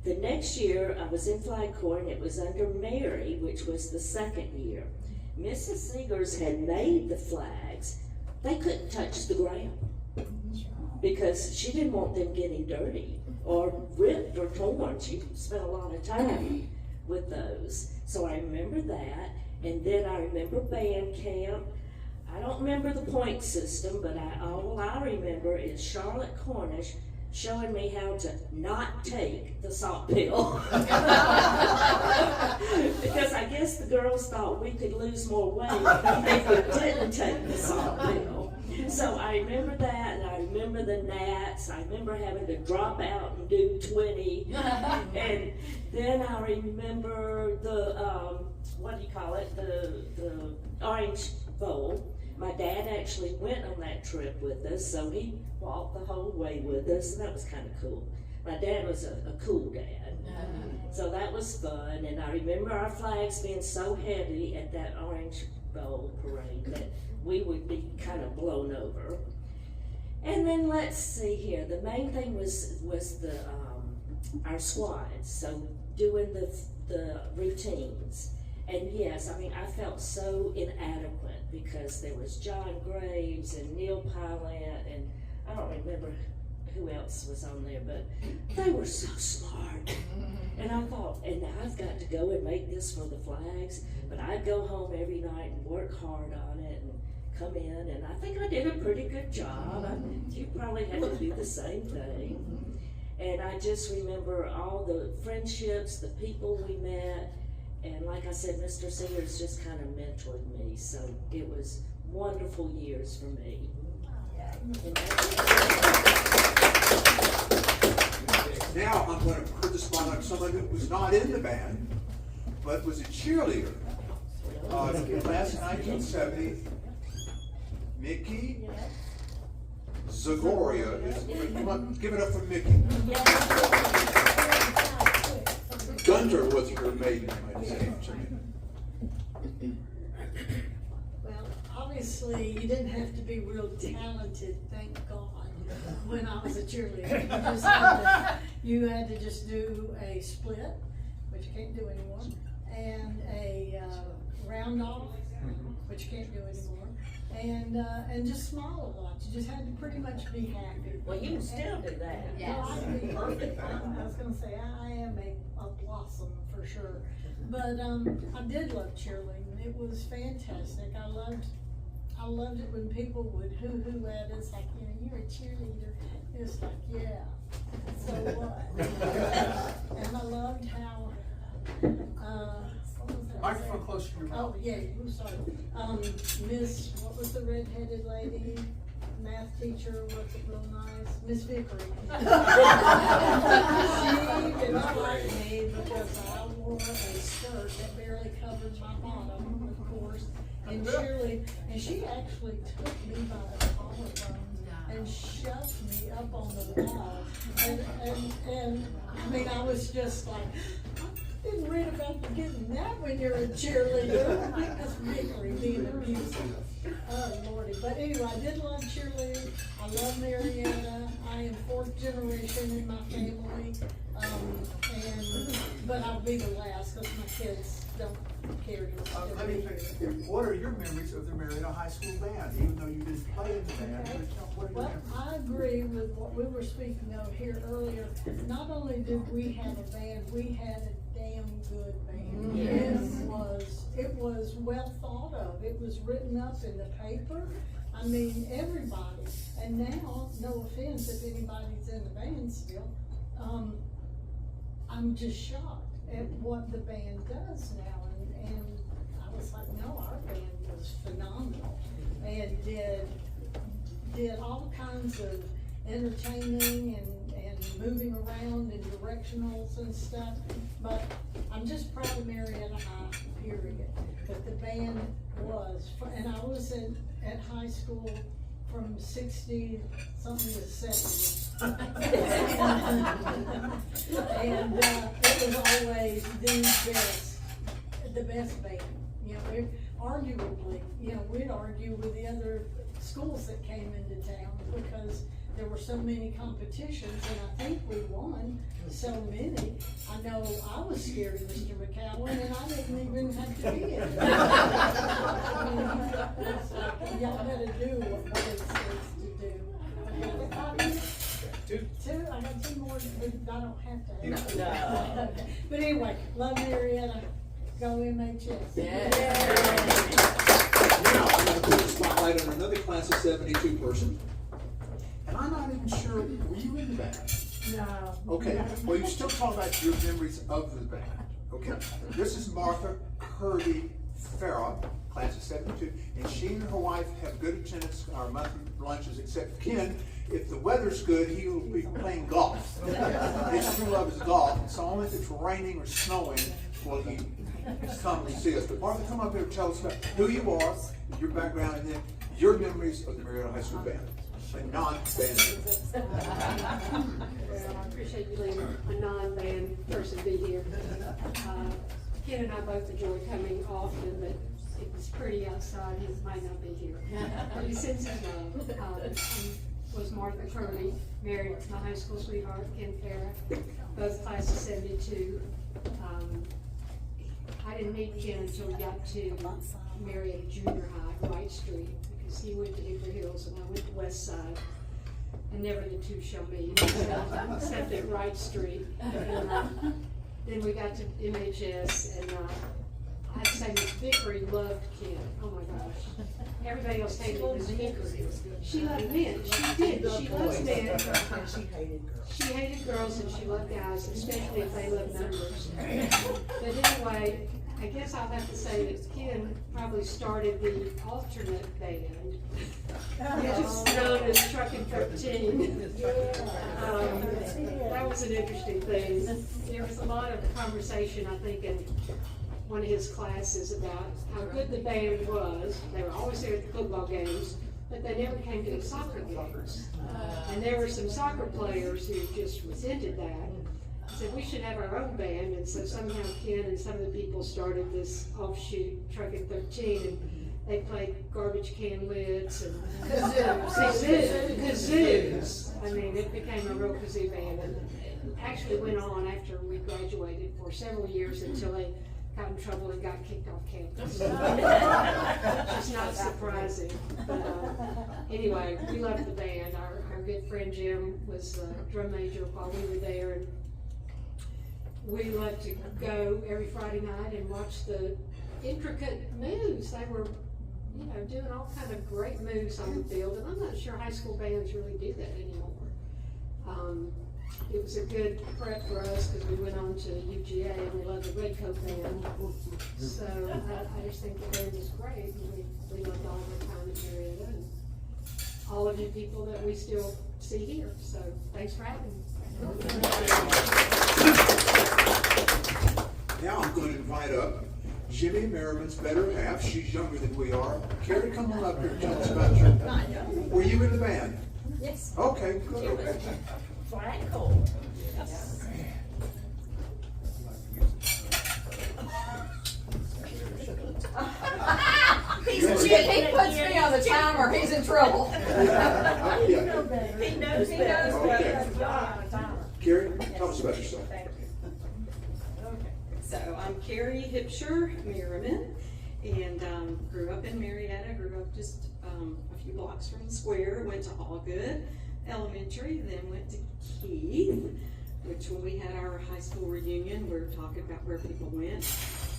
the next year, I was in flag corps, and it was under Mary, which was the second year. Mrs. Seegers had made the flags. They couldn't touch the ground, because she didn't want them getting dirty or ripped or torn. She spent a lot of time with those. So I remember that. And then I remember band camp. I don't remember the point system, but all I remember is Charlotte Cornish showing me how to not take the salt pill. Because I guess the girls thought we could lose more weight if we didn't take the salt pill. So I remember that, and I remember the gnats. I remember having to drop out and do 20. And then I remember the, what do you call it, the Orange Bowl. My dad actually went on that trip with us, so he walked the whole way with us, and that was kind of cool. My dad was a cool dad. So that was fun, and I remember our flags being so heavy at that Orange Bowl parade that we would be kind of blown over. And then let's see here, the main thing was the our squads, so doing the routines. And yes, I mean, I felt so inadequate because there was John Graves and Neil Pilot, and I don't remember who else was on there, but they were so smart. And I thought, and I've got to go and make this for the flags, but I'd go home every night and work hard on it and come in, and I think I did a pretty good job. You probably had to do the same thing. And I just remember all the friendships, the people we met, and like I said, Mr. Sears just kind of mentored me, so it was wonderful years for me. Now I'm going to put the spot on someone who was not in the band, but was a cheerleader. Class of 1970, Mickey Zagoria is, come up, give it up for Mickey. Gunter was her maiden name, I'd say. Well, obviously, you didn't have to be real talented, thank God, when I was a cheerleader. You had to just do a split, which you can't do anymore, and a round off, which you can't do anymore, and just smile a lot. You just had to pretty much be happy. Well, you can still do that. Well, I was gonna say, I am a blossom for sure, but I did love cheerleading. It was fantastic. I loved it when people would hoo-hoo at us, like, you know, you're a cheerleader. It's like, yeah, so what? And I loved how, what was that? Microphone closer to your mouth. Oh, yeah, I'm sorry. Miss, what was the red-headed lady? Math teacher, was it real nice? Miss Vickery. She did not like me because I wore a skirt that barely covered my bottom, of course. And she actually took me by the collarbone and shoved me up on the wall. And I mean, I was just like, I didn't read about you getting that when you're a cheerleader. That's Vickery being abusive. Oh, Lordy. But anyway, I did love cheerleading. I love Marietta. I am 4th generation in my family. But I'll be the last because my kids don't care to Let me think, what are your memories of the Marietta High School band, even though you didn't play in the band? Okay. What are your Well, memories? I agree with what we were speaking of here earlier. Not only did we have a band, we had a damn good band. It was well thought of. It was written up in the paper. I mean, everybody. And now, no offense if anybody's in the band still, I'm just shocked at what the band does now. And I was like, no, our band was phenomenal and did all kinds of entertaining and moving around and directionals and stuff. But I'm just proud of Marietta High, period. But the band was, and I was at high school from 60 something to 70. And it was always the best band. You know, arguably, you know, we'd argue with the other schools that came into town because there were so many competitions, and I think we won so many. I know I was scared of Mr. McCowan, and I didn't even have to be in it. I mean, it's like, y'all gotta do what it says to do. Two? I got 2 more, but I don't have to. No. But anyway, love Marietta. Go MHS. Now, I'm going to put the spotlight on another class of 72 person. And I'm not even sure, were you in the band? No. Okay, well, you still talk about your memories of the band. Okay, this is Martha Kirby Farah, class of 72, and she and her wife have good attendance at our monthly lunches, except Ken, if the weather's good, he will be playing golf. His true love is golf, and so only if it's raining or snowing will he come and see us. But Martha, come up here and tell us about who you are, your background, and then your memories of the Marietta High School band. A non-band. Well, I appreciate you letting a non-band person be here. Ken and I both enjoy coming often, but it was pretty outside, he might not be here. But he sends his love. Was Martha Curley, married to my high school sweetheart, Ken Farah. Both related to. I didn't meet Ken until we got to Marietta Junior High, Wright Street, because he went to Hickory Hills and I went to West Side. And never the two shall meet, except at Wright Street. And, then we got to MHS, and I have to say Miss Vickery loved Ken. Oh my gosh. Everybody else hated Miss Vickery. She loved men. She did. She loved men. She hated girls and she loved guys, especially if they loved numbers. But anyway, I guess I'll have to say that Ken probably started the alternate band, which is known as Truckin' 13. That was an interesting thing. There was a lot of conversation, I think, in one of his classes about how good the band was. They were always there at the football games, but they never came to the soccer games. And there were some soccer players who just resented that. Said we should have our own band, and so somehow Ken and some of the people started this offshoot Truckin' 13, and they played garbage can lids and kazoos. I mean, it became a real kazoo band, and it actually went on after we graduated for several years until they got in trouble and got kicked off campus. Which is not surprising. But anyway, we loved the band. Our good friend Jim was drum major while we were there, and we loved to go every Friday night and watch the intricate moves. They were, you know, doing all kind of great moves on the field, and I'm not sure high school bands really do that anymore. It was a good prep for us because we went on to UGA and we loved the Red Coat Band. So I just think the band was great, and we loved all of our time in Marietta and all of you people that we still see here. So thanks for having me. Now I'm going to invite up Kerri Merriman's better half. She's younger than we are. Kerri, come on up here and tell us about your... Were you in the band? Yes. Okay, good. Okay. Flagpole. Yes. He puts me on the timer, he's in trouble. He knows better. Kerri, tell us about yourself. So I'm Kerri Merriman, and grew up in Marietta, grew up just a few blocks from the square, went to Allgood Elementary, then went to Keith, which when we had our high school reunion, we were talking about where people went.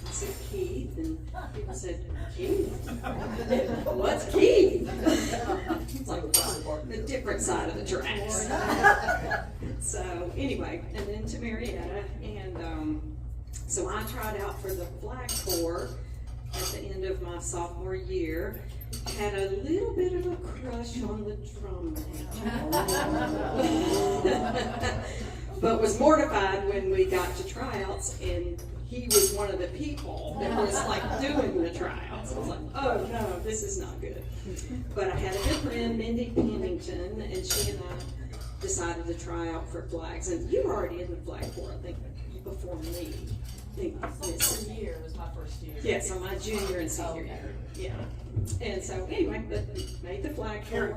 I said Keith, and people said, Keith? What's Keith? It's like the different side of the tracks. So anyway, and then to Marietta, and so I tried out for the Flag Corps at the end of my sophomore year. Had a little bit of a crush on the drum major. But was mortified when we got to tryouts and he was one of the people that was like doing the tryouts. I was like, oh no, this is not good. But I had a good friend, Mindy Pennington, and she and I decided to try out for flags. And you were already in the Flag Corps, I think, before me. Senior year was my first year. Yeah, so my junior and senior year. Yeah. And so anyway, but made the Flag Corps.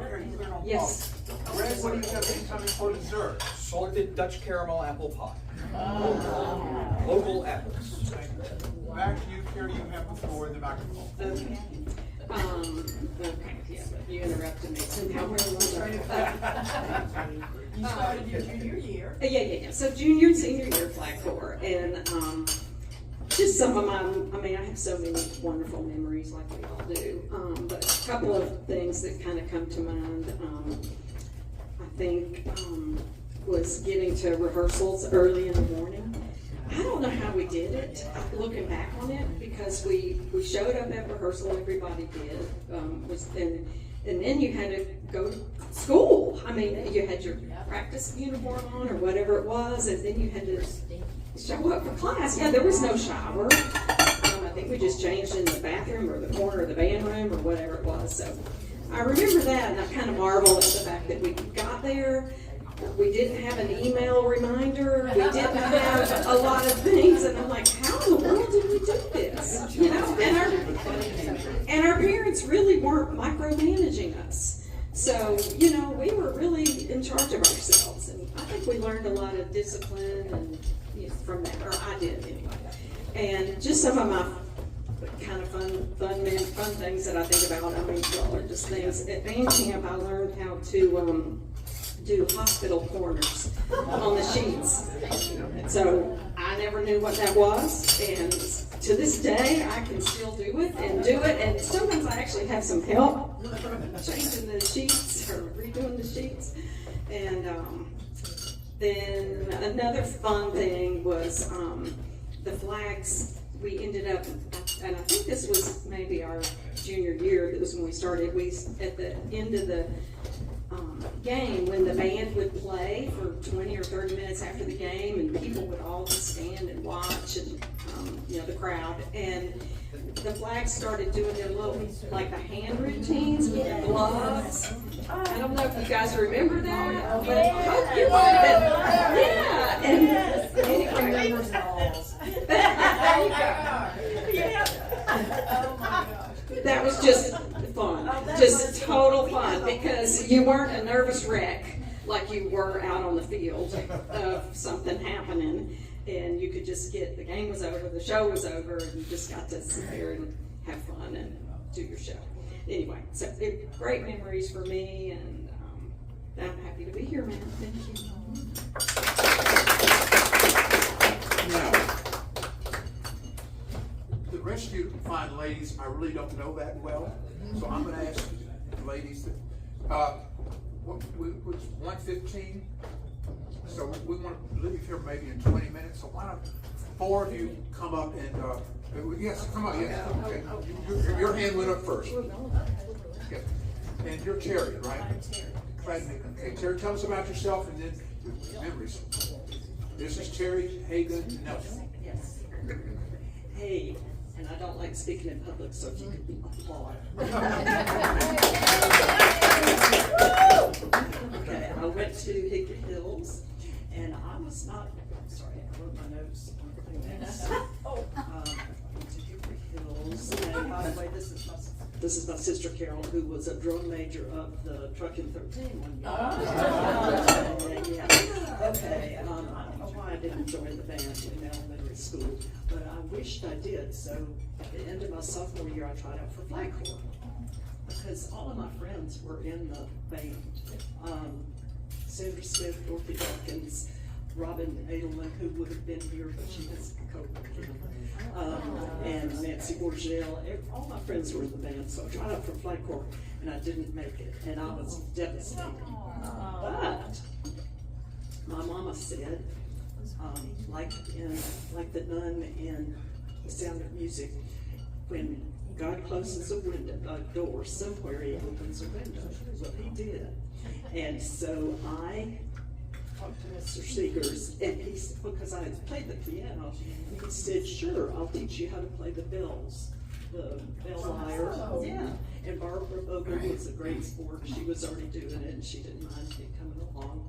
Yes. Red, what do you have incoming for dessert? Salted Dutch caramel apple pie. Local apples. Back to you, Kerri, you have the floor in the microphone. Okay. Okay, yeah, but you interrupted me, so now we're You started your junior year. Yeah. So junior and senior year Flag Corps, and just some of my, I mean, I have so many wonderful memories like we all do, but a couple of things that kind of come to mind, I think, was getting to rehearsals early in the morning. I don't know how we did it, looking back on it, because we showed up at rehearsal, everybody did, and then you had to go to school. I mean, you had your practice uniform on or whatever it was, and then you had to show up for class. Yeah, there was no shower. I think we just changed in the bathroom or the corner of the band room or whatever it was. So I remember that, and I kind of marvel at the fact that we got there. We didn't have an email reminder. We didn't have a lot of things, and I'm like, how in the world did we do this? You know, and our parents really weren't micromanaging us. So, you know, we were really in charge of ourselves, and I think we learned a lot of discipline and, you know, from that, or I did anyway. And just some of my kind of fun things that I think about, I mean, well, are just things. At band camp, I learned how to do hospital corners on the sheets. And so I never knew what that was, and to this day, I can still do it, and sometimes I actually have some help changing the sheets or redoing the sheets. And then another fun thing was the flags. We ended up, and I think this was maybe our junior year, that was when we started, at the end of the game, when the band would play for 20 or 30 minutes after the game, and people would all just stand and watch, and you know, the crowd, and the flags started doing their little, like the hand routines with the gloves. I don't know if you guys remember that, but I hope you remember. Yeah, and anyway. That was just fun, just total fun, because you weren't a nervous wreck like you were out on the field of something happening, and you could just the game was over, the show was over, and you just got to sit there and have fun and do your show. Anyway, so great memories for me, and I'm happy to be here, man. Thank you. Now, the rest of you fine ladies, I really don't know that well, so I'm gonna ask the ladies that, was 1:15? So we want to leave here maybe in 20 minutes, so why don't 4 of you come up and, yes, come on, yes, okay. Your hand went up first. Okay. And you're Terry, right? I'm Terry. Okay, Terry, tell us about yourself and then your memories. This is Terry Hagan Nelson. Yes. Hey, and I don't like speaking in public, so if you could applaud. Okay, I went to Hickory Hills, and I was not, sorry, I wrote my notes on everything else. Went to Hickory Hills, and by the way, this is my sister Carol, who was a drum major of the Truckin' 13 one year. Yeah. Okay, I don't know why I didn't join the band in elementary school, but I wished I did. So at the end of my sophomore year, I tried out for flag corps, because all of my friends were in the band. Sandra Smith, Dorothy Dawkins, Robin Edelman, who would have been here, but she has COVID, and Nancy Borgel. All my friends were in the band, so I tried out for flag corps, and I didn't make it, and I was devastated. But my mama said, like the nun in The Sound of Music, when God closes a door, somewhere He opens a window. Well, He did. And so I talked to Mr. Seegers, and he said, because I had played the piano, he said, sure, I'll teach you how to play the bells, the bell lyre. Yeah. And Barbara Bogan was a great sport. She was already doing it, and she didn't mind me coming along.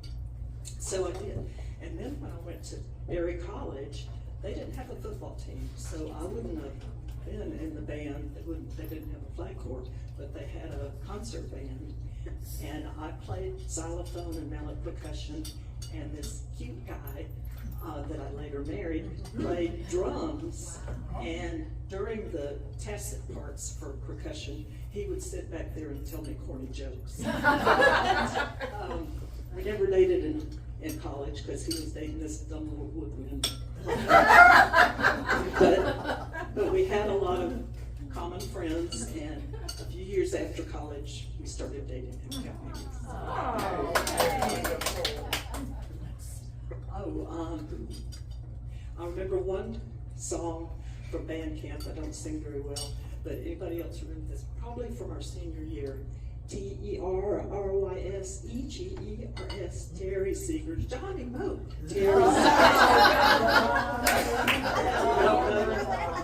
So I did. And then when I went to Berry College, they didn't have a football team, so I wouldn't have been in the band. They didn't have a flag corps, but they had a concert band. And I played xylophone and mallet percussion, and this cute guy that I later married played drums. And during the tacit parts for percussion, he would sit back there and tell me corny jokes. We never dated in college because he was dating this dumb little woodwind. But we had a lot of common friends, and a few years after college, we started dating in California. I remember one song from band camp. I don't sing very well, but anybody else remember this? Probably from our senior year. Terrys, Egers, Terry Seegers, Johnny Moe, Terry I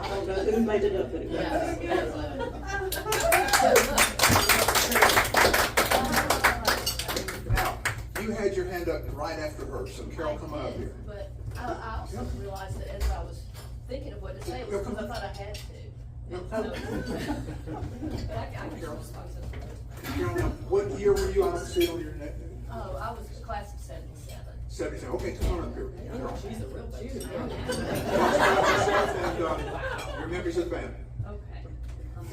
don't know who made it up, but it was. Now, you had your hand up right after her, so Carol, come on up here. But I also realized that as I was thinking of what to say, it was because I thought I had to. But I can respond to that. Carol, now, what year were you? I don't see it on your neck. Oh, I was the class of 77. 77, okay, come on up here. She's a real baby. And, your members of the band. Okay.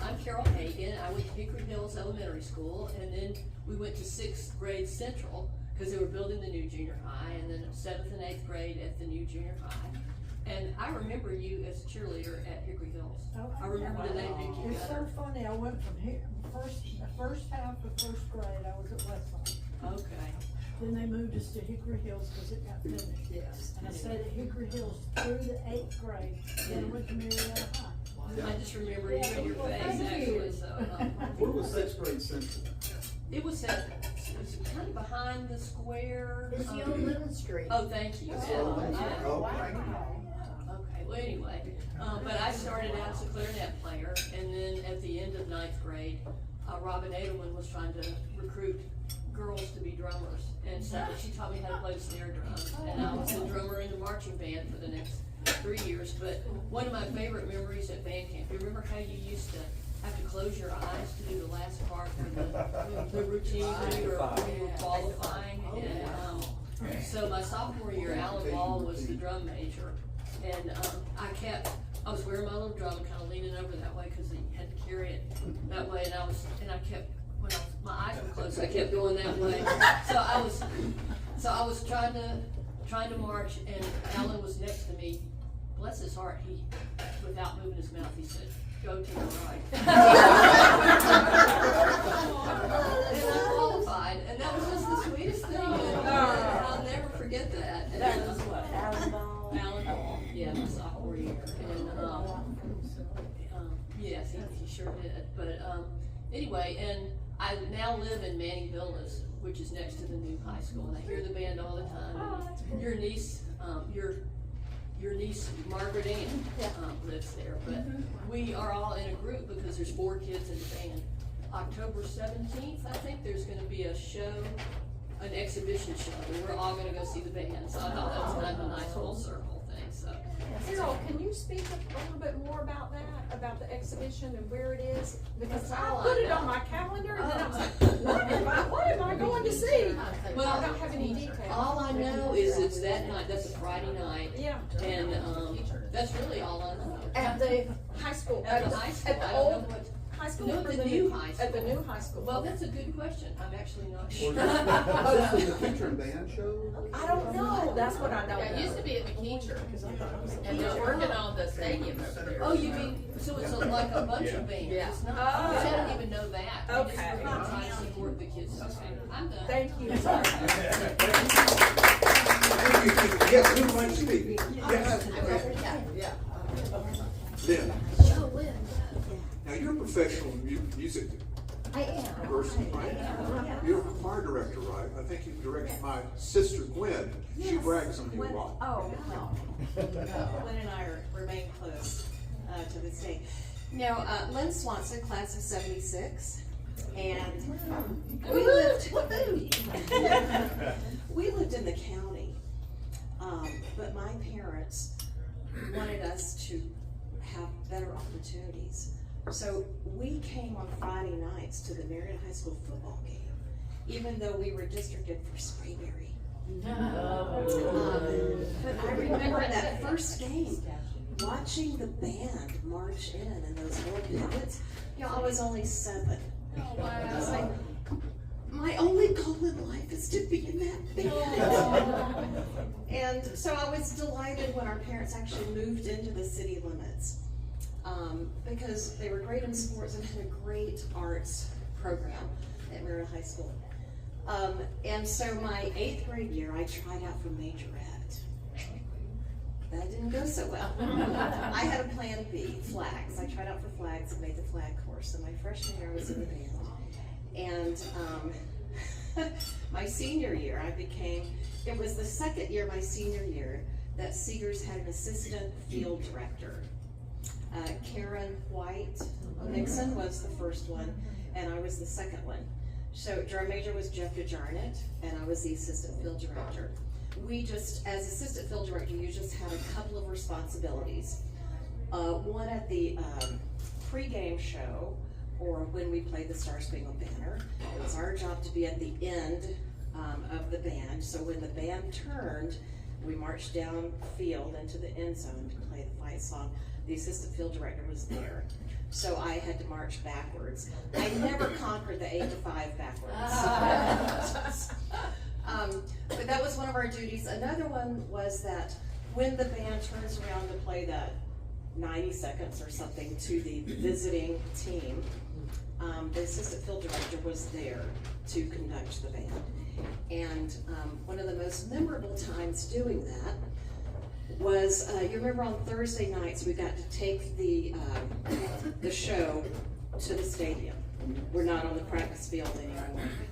I'm Carol Hagan. I went to Hickory Hills Elementary School, and then we went to 6th grade Central, because they were building the new junior high, and then 7th and 8th grade at the new junior high. And I remember you as a cheerleader at Hickory Hills. I remember the name you It's so funny, I went from here, the first half of first grade, I was at Westside. Okay. Then they moved us to Hickory Hills because it got finished. Yes. And I stayed at Hickory Hills through the 8th grade, then I went to Marietta High. I just remember you and your face, actually, so. Where was 6th grade Central? It was kind of behind the square. It's the old Lennon Street. Oh, thank you. Yeah. Oh, Okay, well, anyway, but I started out as a clarinet player, and then at the end of 9th grade, Robin Edelman was trying to recruit girls to be drummers, and so she taught me how to play the snare drum, and I was the drummer in the marching band for the next 3 years. But one of my favorite memories at band camp, you remember how you used to have to close your eyes to do the last part for the routine when you were qualifying? And so my sophomore year, Alan Ball was the drum major, and I was wearing my little drum and kind of leaning over that way because you had to carry it that way, and I kept, my eyes were closed, I kept going that way. So I was trying to march, and Alan was next to me. Bless his heart, he, without moving his mouth, he said, "Go to the right." And I qualified, and that was just the sweetest thing, and I'll never forget that. And That was what, Alan Ball? Alan Ball, yeah, my sophomore year, and, yes, he sure did, but, anyway, and I now live in Manning Villas, which is next to the new high school, and I hear the band all the time. Your niece, your niece Margaret Ann lives there, but we are all in a group because there's 4 kids in the band. October 17th, I think there's gonna be a show, an exhibition show, and we're all gonna go see the band, so I thought that was kind of a nice full circle thing, so. Carol, can you speak a little bit more about that, about the exhibition and where it is? Because I put it on my calendar and then I was like, what am I going to see? Well, I don't have any details. all I know is it's that night, that's a Friday night. Yeah. And, that's really all I know. At the high school. At the high school, At the I don't know old what. high school? No, or the new high school. At the new high school. Well, that's a good question, I'm actually not sure. Is this the teacher and band show? I don't know, that's what I don't know. Yeah, It used to be at McKeecher, And they're working on the stadium over there. Oh, you mean, so it's like a bunch of bands? Yeah. It's not, Oh. I don't even know that. We just Okay. were gonna try to support the kids. Okay, I'm done. Thank you. Thank you. Yes, who would like to speak? Yes. Lynn. Now, you're a professional music I am. person, right? You're a choir director, right? I think you directed my sister Gwen. She brags on you a lot. Oh, no. Lynn and I remain close to this day. Now, Lynn Swanson, class of 76, and we lived in the county, but my parents wanted us to have better opportunities. So we came on Friday nights to the Marietta High School football game, even though we were districted for Sprayberry. But I remember that first game, watching the band march in and those little pivots. You know, I was only 7. I was like, my only goal in life is to be in that band. And so I was delighted when our parents actually moved into the city limits. Because they were great in sports and had a great arts program at Marietta High School. And so my 8th grade year, I tried out for majorette. That didn't go so well. I had a plan B, flags. I tried out for flags and made the flag course. So my freshman year I was in the band. And my senior year, it was the second year, my senior year, that Seegers had an assistant field director. Karen White Nixon was the first one, and I was the second one. So drum major was Jeff DeJarnett, and I was the assistant field director. We just, as assistant field director, you just had a couple of responsibilities. One at the pregame show, or when we played the Star Spangled Banner. It was our job to be at the end of the band. So when the band turned, we marched down field into the end zone to play the fight song. The assistant field director was there. So I had to march backwards. I never conquered the 8 to 5 backwards. But that was one of our duties. Another one was that when the band turns around to play that 90 seconds or something to the visiting team, the assistant field director was there to conduct the band. And one of the most memorable times doing that was, you remember on Thursday nights we got to take the show to the stadium. We're not on the practice field anymore.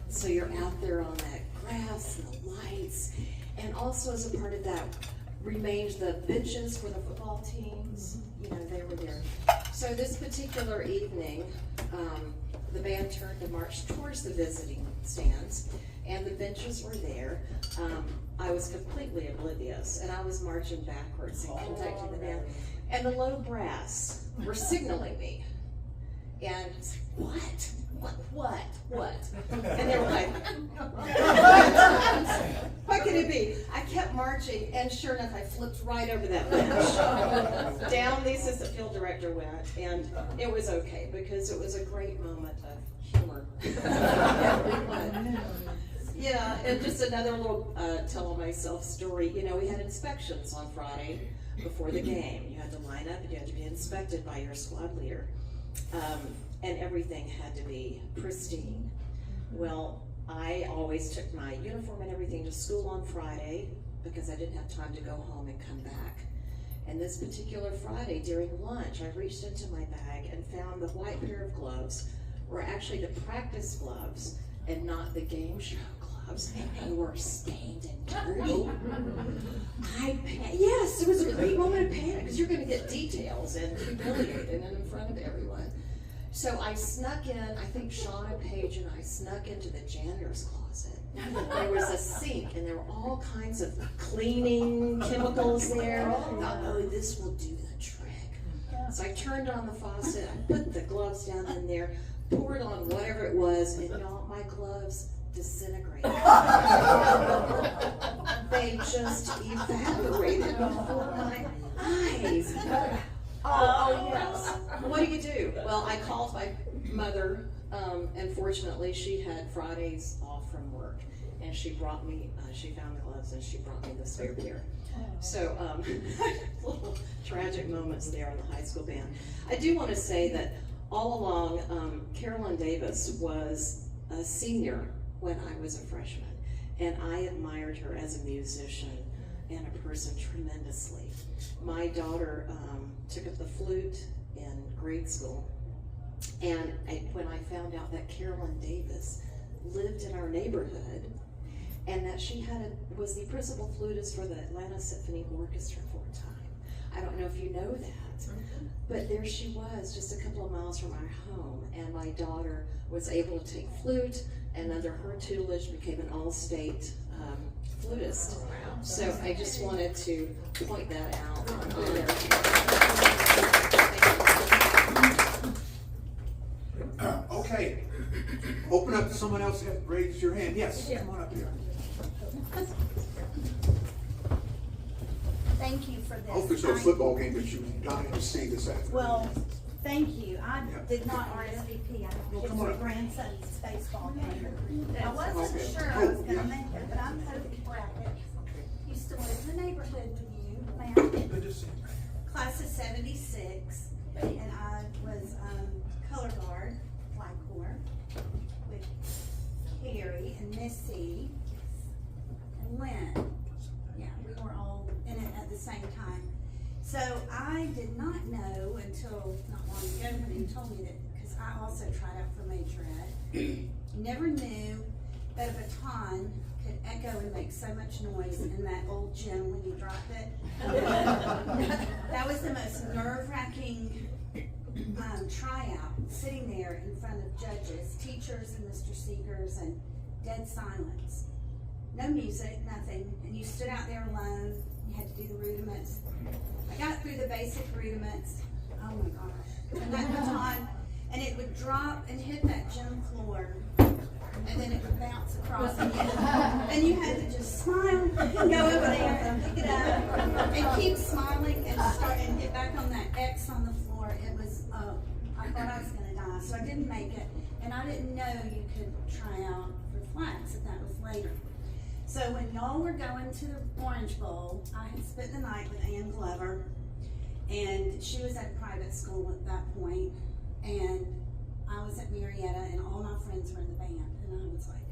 So you're out there on that grass and the lights. And also as a part of that remained the benches for the football teams. You know, they were there. So this particular evening, the band turned and marched towards the visiting stands, and the benches were there. I was completely oblivious, and I was marching backwards and conducting the band. And the low brass were signaling me. And it's like, what? And they were like, what could it be? I kept marching, and sure enough, I flipped right over that bench. Down the assistant field director went, and it was okay, because it was a great moment of humor. Yeah, and just another little tell myself story. You know, we had inspections on Friday before the game. You had to line up and you had to be inspected by your squad leader. And everything had to be pristine. Well, I always took my uniform and everything to school on Friday because I didn't have time to go home and come back. And this particular Friday during lunch, I reached into my bag and found the white pair of gloves were actually the practice gloves and not the game show gloves. And they were stained and dirty. Yes, it was a great moment of panic because you're going to get details and humiliated and in front of everyone. So I snuck in, I think Shauna Page and I snuck into the janitor's closet. There was a sink and there were all kinds of cleaning chemicals there. I thought, oh, this will do the trick. So I turned on the faucet, I put the gloves down in there, poured on whatever it was, and y'all, my gloves disintegrated. They just evaporated before my eyes. Oh yes. What do you do? Well, I called my mother, and fortunately she had Fridays off from work, and she brought me, she found the gloves and she brought me the spare pair. So, little tragic moments there in the high school band. I do want to say that all along, Carolyn Davis was a senior when I was a freshman, and I admired her as a musician and a person tremendously. My daughter took up the flute in grade school, and when I found out that Carolyn Davis lived in our neighborhood and that she was the principal flutist for the Atlanta Symphony Orchestra for a time. I don't know if you know that, but there she was just a couple of miles from our home, and my daughter was able to take flute, and under her tutelage became an all-state flutist. So I just wanted to point that out on there. Okay, open up to someone else that raised your hand. Yes, come on up here. Thank you for this. Hopefully it's a football game that you got to see this afternoon. Well, thank you. I did not RSVP. I Well, have come on a up. grandson's baseball game. I wasn't Okay. sure I was Oh, gonna yeah. make it, but I'm Hope Brackett. Used to live in the neighborhood with you, Matt. Good to see you. Class of 76, and I was color guard, flag corps, with Kerri and Missy and Lynn. Yeah, we were all in it at the same time. So I did not know until not long ago when you told me that, because I also tried out for majorette. Never knew that a baton could echo and make so much noise in that old gym when you dropped it. That was the most nerve-wracking tryout, sitting there in front of judges, teachers, and Mr. Seegers, and dead silence. No music, nothing, and you stood out there alone. You had to do the rudiments. I got through the basic rudiments. Oh my gosh. And that baton, and it would drop and hit that gym floor. and then it would bounce across and you had to just smile and go over there and pick it up and keep smiling and start and get back on that X on the floor. It was, I thought I was gonna die, so I didn't make it, and I didn't know you could try out for flags, and that was later. So when y'all were going to the Orange Bowl, I had spent the night with Ann Glover, and she was at private school at that point, and I was at Marietta, and all my friends were in the band, and I was like,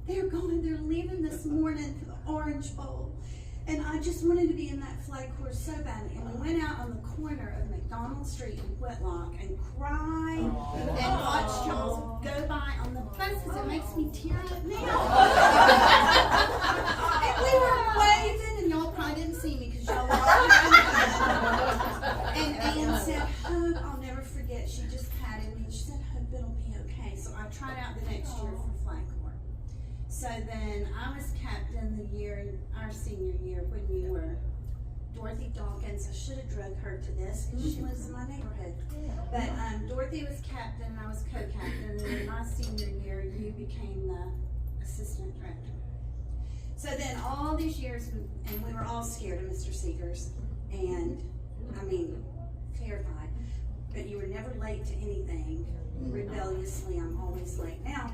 they're leaving this morning for the Orange Bowl. And I just wanted to be in that flag corps so badly. And we went out on the corner of McDonald Street in Whitlock and cried and watched y'all go by on the buses. It makes me tear up now. And we were waving, and y'all probably didn't see me because y'all were all around. And Ann said, Hope, I'll never forget, she just patted me. She said, Hope, it'll be okay. So I tried out the next year for flag corps. So then I was captain the year, our senior year, when you were Dorothy Dawkins. I should have drug her to this because she lives in my neighborhood. But Dorothy was captain and I was co-captain. And then my senior year, you became the assistant director. So then all these years, and we were all scared of Mr. Seegers. And, I mean, terrified. But you were never late to anything. Rebelliously, I'm always late now.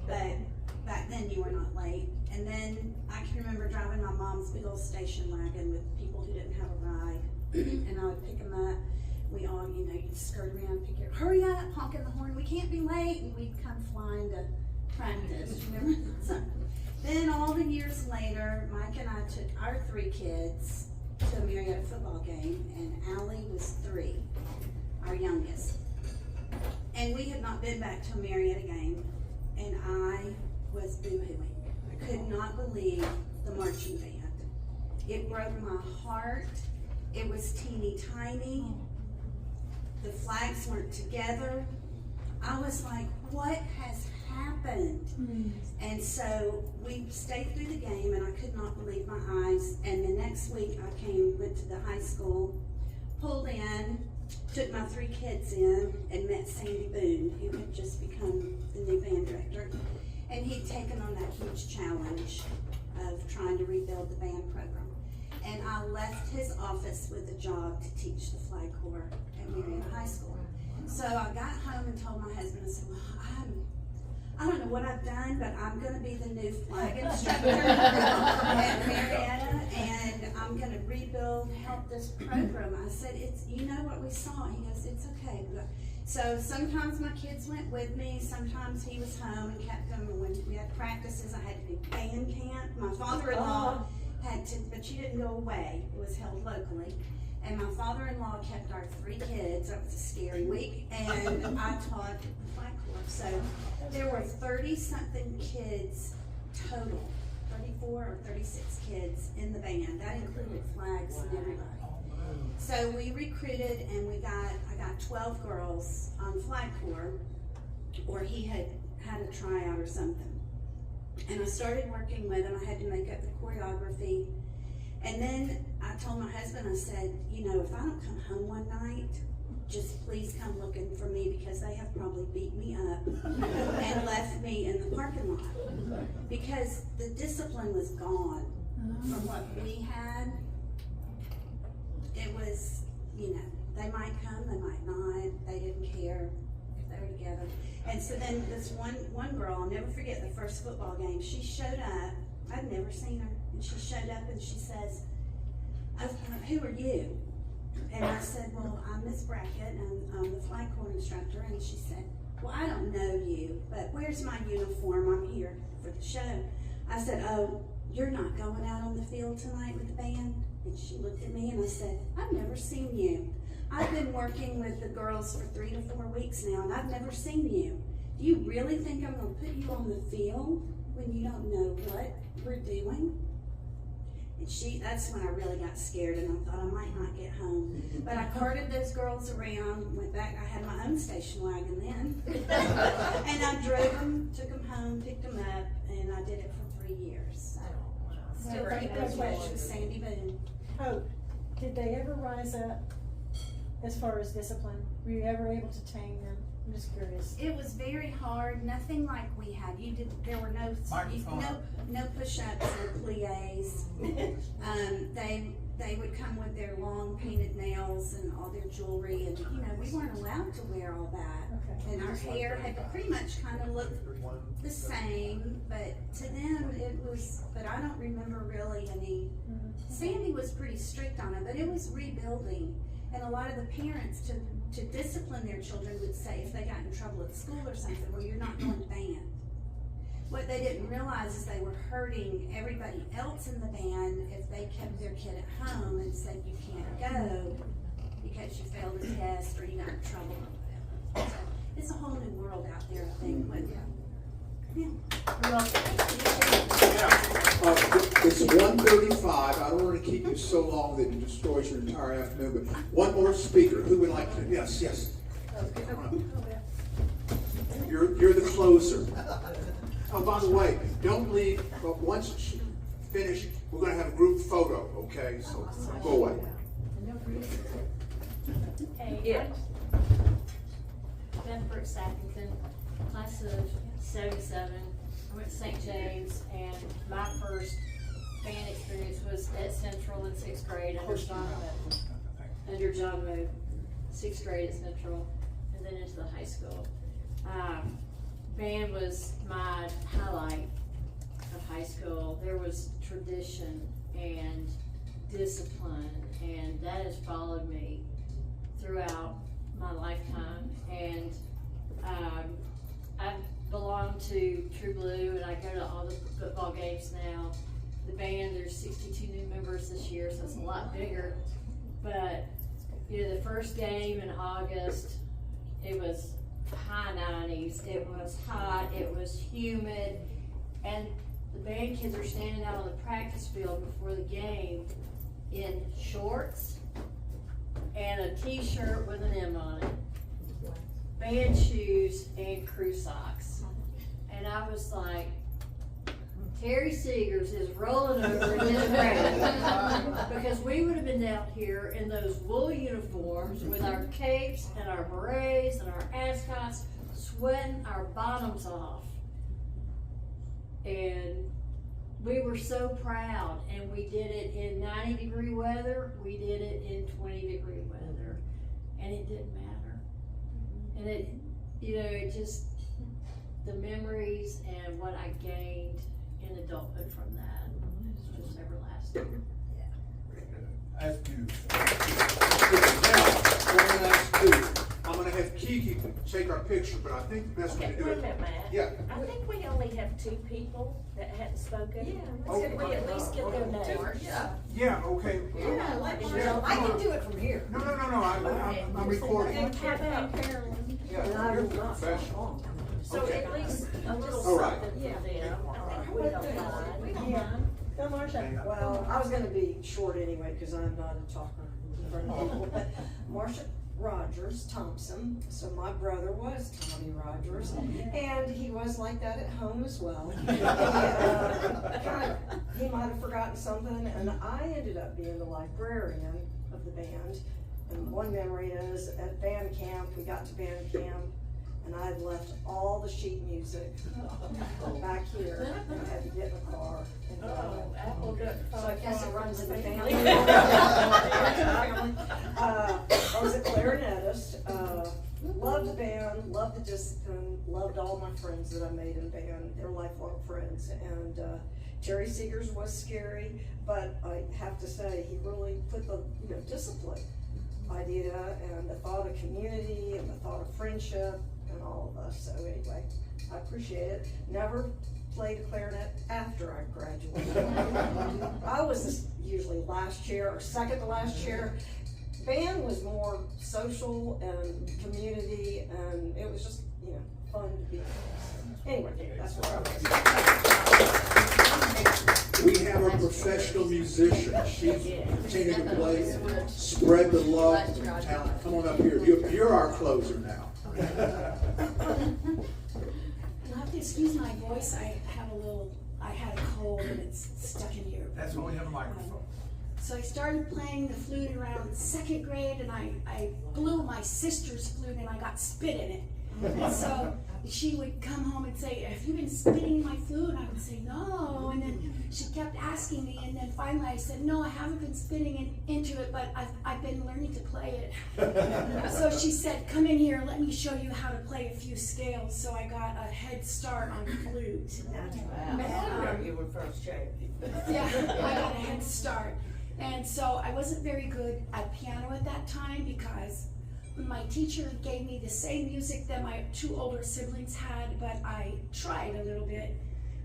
But back then you were not late. And then I can remember driving my mom's big old station wagon with people who didn't have a ride. And I would pick them up. We all, you'd skirt around, pick your, hurry up, honking the horn, we can't be late. And we'd come flying to practice, remember? So, then all the years later, Mike and I took our 3 kids to a Marietta football game, and Allie was 3, our youngest. And we had not been back to a Marietta game, and I was boo-hooing. I could not believe the marching band. It broke my heart. It was teeny tiny. The flags weren't together. I was like, what has happened? And so we stayed through the game, and I could not believe my eyes. And the next week I went to the high school, pulled in, took my 3 kids in, and met Sandy Boone, who had just become the new band director. And he'd taken on that huge challenge of trying to rebuild the band program. And I left his office with a job to teach the flag corps at Marietta High School. So I got home and told my husband, I said, well, I don't know what I've done, but I'm going to be the new flag instructor at Marietta, and I'm going to help this program. I said, you know what we saw? He goes, it's okay. So sometimes my kids went with me, sometimes he was home and kept them. When we had practices, I had to do band camp. My father-in-law had to, but she didn't go away. It was held locally. And my father-in-law kept our 3 kids. That was a scary week. And I taught the flag corps. So there were 30-something kids total, 34 or 36 kids in the band. That included flags and everybody. So we recruited, and I got 12 girls on flag corps, or he had a tryout or something. And I started working with him. I had to make up the choreography. And then I told my husband, I said, if I don't come home one night, just please come looking for me, because they have probably beat me up and left me in the parking lot. Because the discipline was gone from what we had. It was, they might come, they might not. They didn't care if they were together. And so then this one girl, I'll never forget the first football game. She showed up. I'd never seen her. And she showed up and she says, who are you? And I said, well, I'm Miss Brackett, and I'm the flag corps instructor. And she said, well, I don't know you, but where's my uniform? I'm here for the show. I said, oh, you're not going out on the field tonight with the band? And she looked at me and I said, I've never seen you. I've been working with the girls for 3 to 4 weeks now, and I've never seen you. Do you really think I'm going to put you on the field when you don't know what we're doing? And that's when I really got scared, and I thought I might not get home. But I carted those girls around, went back. I had my own station wagon then. And I drove them, took them home, picked them up, and I did it for 3 years. Still keep those relations with Sandy Boone. Hope, did they ever rise up as far as discipline? Were you ever able to tame them? I'm just curious. It was very hard, nothing like we had. There were no push-ups or plies. They would come with their long painted nails and all their jewelry, and we weren't allowed to wear all that. Okay. And our hair had to pretty much kind of look the same, but to them it was, but I don't remember really any. Sandy was pretty strict on it, but it was rebuilding. And a lot of the parents to discipline their children would say if they got in trouble at school or something, well, you're not going to band. What they didn't realize is they were hurting everybody else in the band if they kept their kid at home and said you can't go because you failed a test or you got in trouble or whatever. So it's a whole new world out there, I think. But It's 1:35. I don't want to keep you so long that it destroys your entire afternoon. But one more speaker. Who would like to? Yes. You're the closer. Oh, by the way, don't leave. But once it's finished, we're going to have a group photo. Okay, so go away. Hey, Beth Brooks Sappington, class of 77. I went to St. James, and my first band experience was at Central in 6th grade under John Moe. 6th grade at Central, and then into the high school. Band was my highlight of high school. There was tradition and discipline, and that has followed me throughout my lifetime. And I belong to True Blue, and I go to all the football games now. The band, there's 62 new members this year, so it's a lot bigger. But the first game in August, it was high 90s. It was hot. It was humid, and the band kids are standing out on the practice field before the game in shorts and a t-shirt with an M on it, band shoes, and crew socks. And I was like, Terry Seegers is rolling over in his grave, because we would have been out here in those wool uniforms with our capes and our berets and our ascots, sweating our bottoms off. And we were so proud, and we did it in 90-degree weather, we did it in 20-degree weather, and it didn't matter. And it, it just, the memories and what I gained in adulthood from that is just everlasting. That's beautiful. Now, what I'm going to ask you, I'm going to have Kiki take our picture, but I think the best way to do Wait a it. minute, Matt. Yeah. I think we only have 2 people that hadn't spoken. Yeah. Could we at least get their names? Yeah, okay. I can do it from here. No. I'm recording. How about Carolyn? Yeah, you're professional. So Okay. at least a little All right. something for them. We don't mind. We don't mind. Go, Marcia. Well, I was gonna be short anyway, because I'm not a talker in front of people, but Marcia Rogers Thompson, so my brother was Tommy Rogers, and he was like that at home as well. He might have forgotten something, and I ended up being the librarian of the band. And one memory is at band camp, we got to band camp, and I had left all the sheet music back here, and I had to get in the car and go. So I guess it runs in the family. I was a clarinetist, loved the band, loved the discipline, loved all my friends that I made in band. They're lifelong friends. And Terry Seegers was scary, but I have to say he really put the discipline idea and the thought of community and the thought of friendship and all of us. So anyway, I appreciate it. Never played a clarinet after I graduated. I was usually last chair or second to last chair. Band was more social and community, and it was just fun to be. Anyway, that's where I was. We have a professional musician. She's continuing to play and spread the love and talent. Come on up here. You're our closer now. You'll have to excuse my voice. I had a cold and it's stuck in here. That's when we have a microphone. So I started playing the flute around 2nd grade, and I blew my sister's flute and I got spit in it. And so she would come home and say, have you been spitting my flute? I would say, no. And then she kept asking me, and then finally I said, no, I haven't been spitting into it, but I've been learning to play it. So she said, come in here, let me show you how to play a few scales. So I got a head start on flute. Wow. You were first trained. Yeah, I got a head start. And so I wasn't very good at piano at that time because my teacher gave me the same music that my two older siblings had, but I tried a little bit.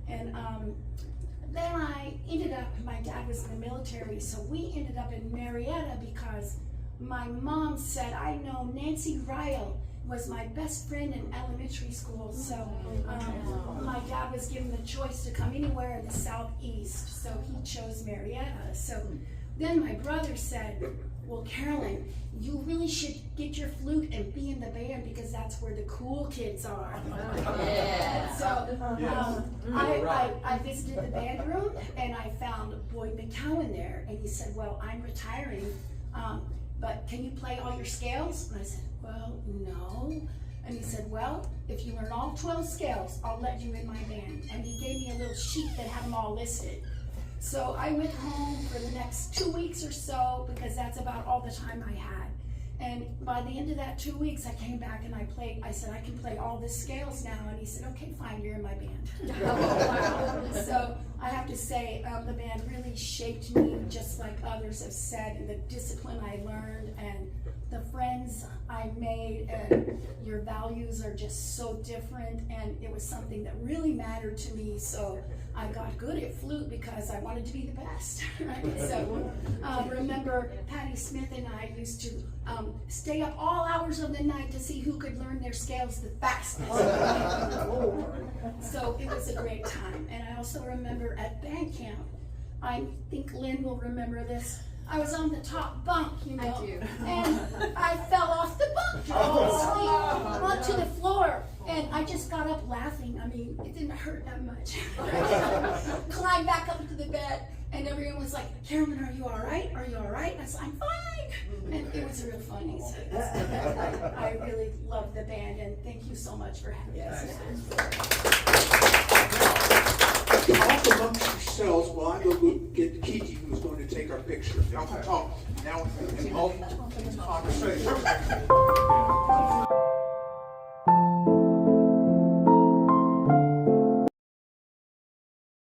And then I ended up, my dad was in the military, so we ended up in Marietta because my mom said, I know Nancy Ryle was my best friend in elementary school, so my dad was given the choice to come anywhere in the southeast, so he chose Marietta. So then my brother said, well, Carolyn, you really should get your flute and be in the band because that's where the cool kids are. Yeah. So I visited the band room and I found Boyd McCowan there, and he said, well, I'm retiring, but can you play all your scales? And I said, well, no. And he said, well, if you learn all 12 scales, I'll let you in my band. And he gave me a little sheet that had them all listed. So I went home for the next 2 weeks or so because that's about all the time I had. And by the end of that 2 weeks, I came back and I said, I can play all the scales now. And he said, okay, fine, you're in my band. So I have to say, the band really shaped me, just like others have said, and the discipline I learned and the friends I made, and your values are just so different, and it was something that really mattered to me. So I got good at flute because I wanted to be the best. Right? So remember, Patty Smith and I used to stay up all hours of the night to see who could learn their scales the fastest. So it was a great time. And I also remember at band camp, I think Lynn will remember this, I was on the top bunk, you know, I do. And I fell off the bunk, onto the floor, and I just got up laughing. I mean, it didn't hurt that much. Climbed back up to the bed, and everyone was like, Carolyn, are you all right? Are you all right? And I said, I'm fine. And it was real funny. So I really love the band, and thank you so much for having us. Talk amongst yourselves while I go get Kiki, who's going to take our picture. Y'all can talk now in conversation.